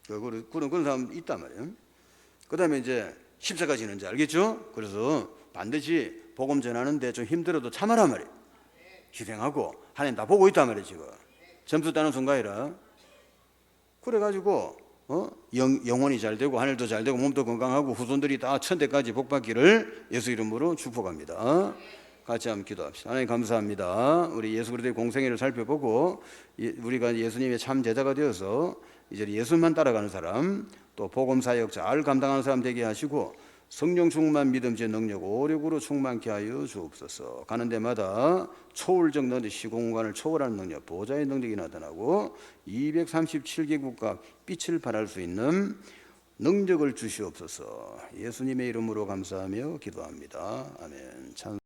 그런 사람 있단 말이에요. 그 다음에 이제 십자가 지는 자 알겠죠? 그래서 반드시 복음 전하는데 좀 힘들어도 참아라 말이에요. 희생하고 하나님 다 보고 있단 말이에요. 지금 점수 따는 순간이라. 그래가지고 영혼이 잘 되고 하늘도 잘 되고 몸도 건강하고 후손들이 다 천대까지 복받기를 예수 이름으로 축복합니다. 같이 한번 기도합시다. 하나님 감사합니다. 우리 예수 그리스도의 공생애를 살펴보고 우리가 예수님의 참 제자가 되어서 이제 예수만 따라가는 사람 또 복음 사역 잘 감당하는 사람 되게 하시고 성령 충만, 믿음, 제 능력, 오력으로 충만케 하여 주옵소서. 가는 데마다 초월적 능력, 시공간을 초월하는 능력, 보좌의 능력이 나타나고 237개국과 빛을 발할 수 있는 능력을 주시옵소서. 예수님의 이름으로 감사하며 기도합니다. 아멘.